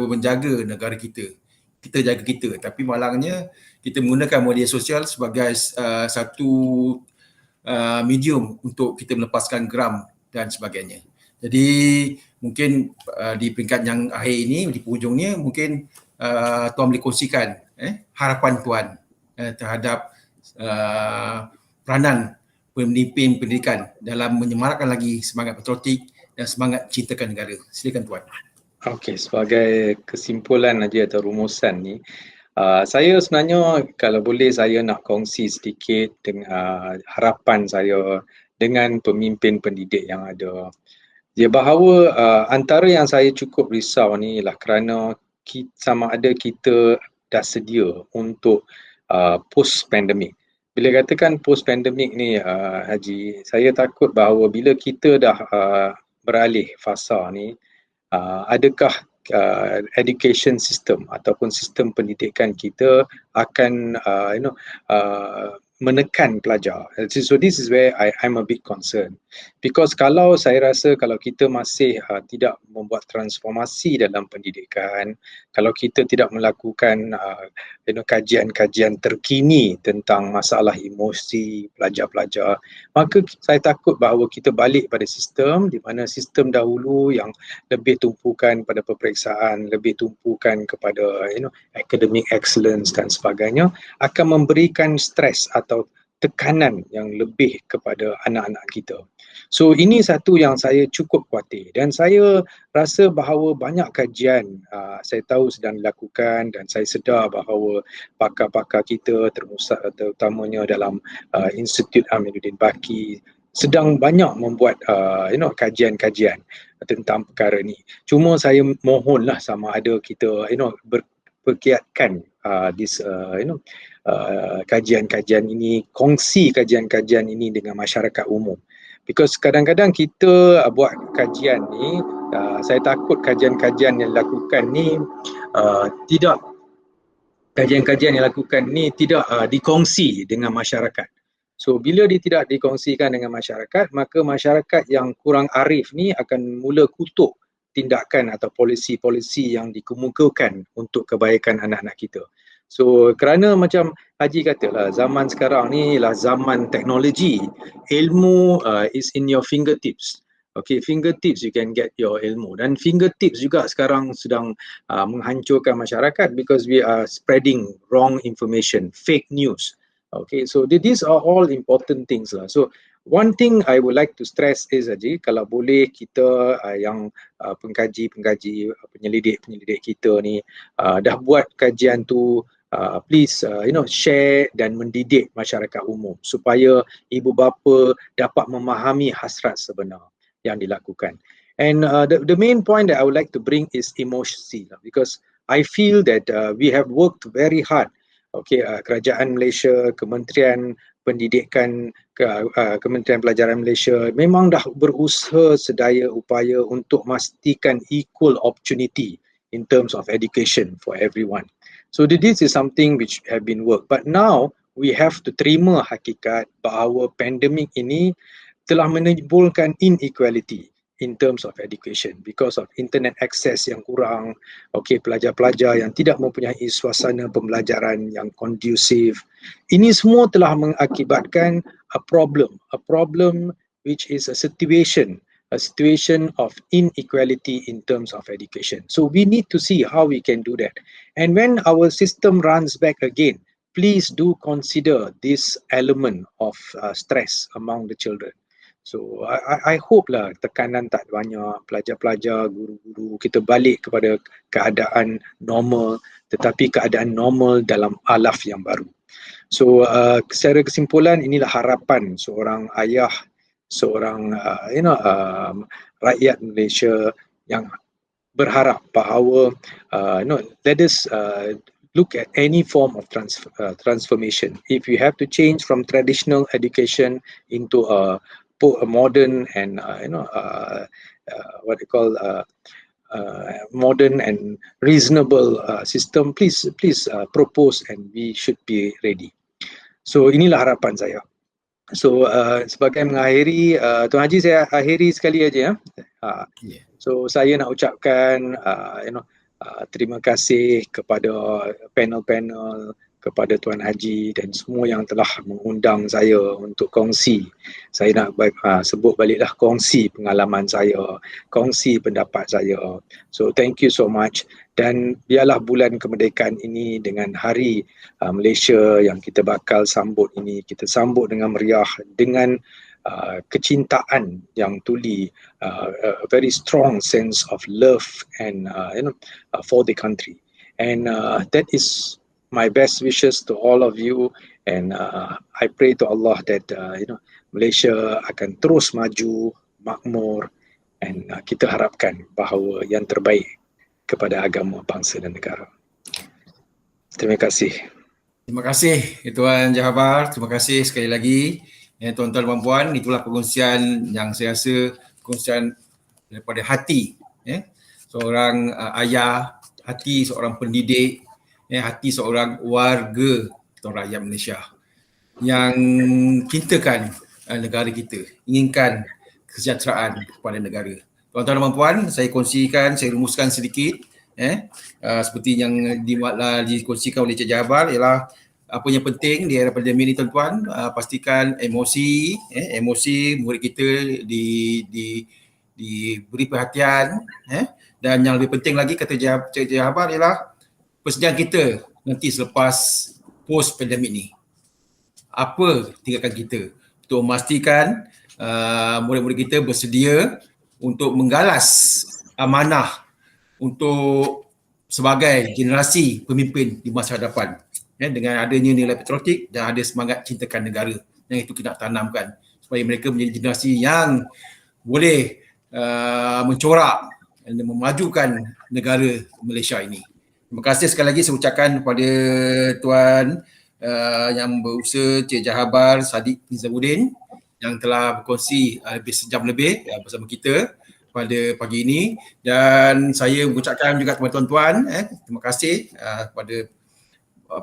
menjaga negara kita jaga kita, tapi malangnya kita menggunakan media sosial sebagai satu medium untuk kita melepaskan geram dan sebagainya. Jadi mungkin di peringkat yang akhir ini, di penghujungnya, mungkin Tuan boleh kongsikan harapan Tuan terhadap peranan pemimpin pendidikan dalam menyemarakkan lagi semangat patriotik dan semangat cintakan negara. Silakan Tuan. Okey, sebagai kesimpulan aja atau rumusan ni, saya sebenarnya kalau boleh saya nak kongsi sedikit dengan harapan saya dengan pemimpin pendidik yang ada. Ya, bahawa antara yang saya cukup risau ni ialah kerana sama ada kita dah sedia untuk post pandemik. Bila katakan post pandemik ni Haji, saya takut bahawa bila kita dah beralih fasa ni, adakah education system ataupun sistem pendidikan kita akan menekan pelajar. So this is where I'm a bit concerned. Because kalau saya rasa kalau kita masih tidak membuat transformasi dalam pendidikan, kalau kita tidak melakukan kajian-kajian terkini tentang masalah emosi pelajar-pelajar, maka saya takut bahawa kita balik pada sistem di mana sistem dahulu yang lebih tumpukan pada peperiksaan, lebih tumpukan kepada academic excellence dan sebagainya, akan memberikan stres atau tekanan yang lebih kepada anak-anak kita. So ini satu yang saya cukup khawatir dan saya rasa bahawa banyak kajian saya tahu sedang dilakukan dan saya sedar bahawa pakar-pakar kita terutamanya dalam Institut Aminuddin Baki sedang banyak membuat kajian-kajian tentang perkara ni. Cuma saya mohonlah sama ada kita berkiatkan kajian-kajian ini, kongsi kajian-kajian ini dengan masyarakat umum. Because kadang-kadang kita buat kajian ni, saya takut kajian-kajian yang dilakukan ni tidak dikongsi dengan masyarakat. So bila dia tidak dikongsikan dengan masyarakat, maka masyarakat yang kurang arif ni akan mula kutuk tindakan atau polisi-polisi yang dikemukakan untuk kebaikan anak-anak kita. So kerana macam Haji katalah, zaman sekarang ni ialah zaman teknologi. Ilmu is in your fingertips. Okay, fingertips you can get your ilmu. Dan fingertips juga sekarang sedang menghancurkan masyarakat because we are spreading wrong information, fake news. Okay, so these are all important things lah. So one thing I would like to stress is Haji, kalau boleh kita yang pengkaji-pengkaji, penyelidik-penyelidik kita ni dah buat kajian tu, please share dan mendidik masyarakat umum supaya ibu bapa dapat memahami hasrat sebenar yang dilakukan. And the main point that I would like to bring is emosi, because I feel that we have worked very hard. Okay, Kerajaan Malaysia, Kementerian Pendidikan, Kementerian Pelajaran Malaysia memang dah berusaha sedaya upaya untuk memastikan equal opportunity in terms of education for everyone. So this is something which have been worked. But now we have to terima hakikat bahawa pandemik ini telah menimbulkan inequality in terms of education because of internet access yang kurang, okay, pelajar-pelajar yang tidak mempunyai suasana pembelajaran yang kondusif. Ini semua telah mengakibatkan a problem which is a situation of inequality in terms of education. So we need to see how we can do that. And when our system runs back again, please do consider this element of stress among the children. So I hope lah tekanan tak banyak, pelajar-pelajar, guru-guru kita balik kepada keadaan normal, tetapi keadaan normal dalam alaf yang baru. So secara kesimpulan, inilah harapan seorang ayah, seorang rakyat Malaysia yang berharap bahawa let us look at any form of transformation. If you have to change from traditional education into a modern and modern and reasonable system, please propose and we should be ready. So inilah harapan saya. So sebagai mengakhiri, Tuan Haji, saya akhiri sekali aja ya. So saya nak ucapkan terima kasih kepada panel-panel, kepada Tuan Haji dan semua yang telah mengundang saya untuk kongsi. Saya nak sebut baliklah, kongsi pengalaman saya, kongsi pendapat saya. So thank you so much. Dan biarlah bulan kemerdekaan ini dengan hari Malaysia yang kita bakal sambut ini, kita sambut dengan meriah, dengan kecintaan yang tuli, a very strong sense of love and for the country. And that is my best wishes to all of you, and I pray to Allah that Malaysia akan terus maju, makmur, dan kita harapkan bahawa yang terbaik kepada agama, bangsa dan negara. Terima kasih. Terima kasih Tuan Jahabar, terima kasih sekali lagi. Tuan-tuan dan puan, itulah perkongsian yang saya rasa perkongsian daripada hati seorang ayah, hati seorang pendidik, hati seorang warga atau rakyat Malaysia yang cintakan negara kita, inginkan kesejahteraan kepada negara. Tuan-tuan dan puan, saya kongsikan, saya rumuskan sedikit seperti yang dikongsikan oleh Cik Jahabar ialah apa yang penting di era pandemik ini tuan-tuan, pastikan emosi murid kita diberi perhatian dan yang lebih penting lagi kata Cik Jahabar ialah persediaan kita nanti selepas post pandemik ni. Apa tinggalkan kita untuk memastikan murid-murid kita bersedia untuk menggalas amanah untuk sebagai generasi pemimpin di masa hadapan dengan adanya nilai patriotik dan ada semangat cintakan negara yang itu kita nak tanamkan supaya mereka menjadi generasi yang boleh mencorak dan memajukan negara Malaysia ini. Terima kasih sekali lagi saya ucapkan kepada Tuan yang berusaha Cik Jahabar Sadiq Nizamuddin yang telah berkongsi lebih sejam lebih bersama kita pada pagi ini, dan saya mengucapkan juga kepada tuan-tuan terima kasih kepada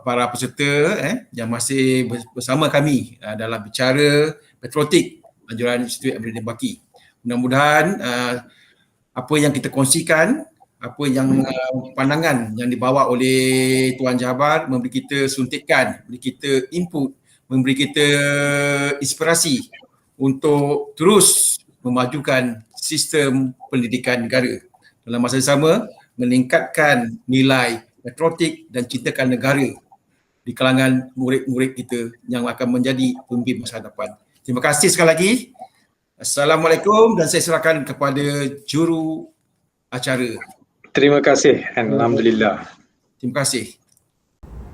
para peserta yang masih bersama kami dalam Bicara Patriotik Anjuran Institut Aminuddin Baki. Mudah-mudahan apa yang kita kongsikan, apa yang pandangan yang dibawa oleh Tuan Jahabar memberi kita suntikan, memberi kita input, memberi kita inspirasi untuk terus memajukan sistem pendidikan negara. Dalam masa yang sama, meningkatkan nilai patriotik dan cintakan negara di kalangan murid-murid kita yang akan menjadi pemimpin masa depan. Terima kasih sekali lagi. Assalamualaikum dan saya serahkan kepada juru acara. Terima kasih. Alhamdulillah. Terima kasih.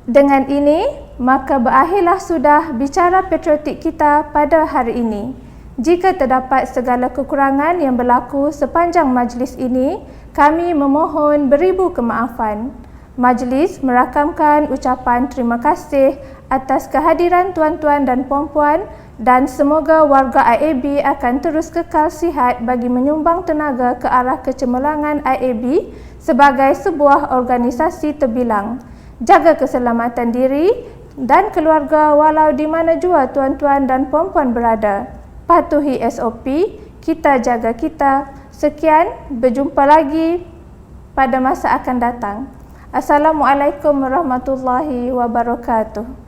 Dengan ini, maka berakhirlah sudah bicara patriotik kita pada hari ini. Jika terdapat segala kekurangan yang berlaku sepanjang majlis ini, kami memohon beribu kemaafan. Majlis merakamkan ucapan terima kasih atas kehadiran tuan-tuan dan puan-puan dan semoga warga IAB akan terus kekal sihat bagi menyumbang tenaga ke arah kecemerlangan IAB sebagai sebuah organisasi terbilang. Jaga keselamatan diri dan keluarga walau di mana jua tuan-tuan dan puan-puan berada. Patuhi SOP, kita jaga kita. Sekian, berjumpa lagi pada masa akan datang. Assalamualaikum warahmatullahi wabarakatuh.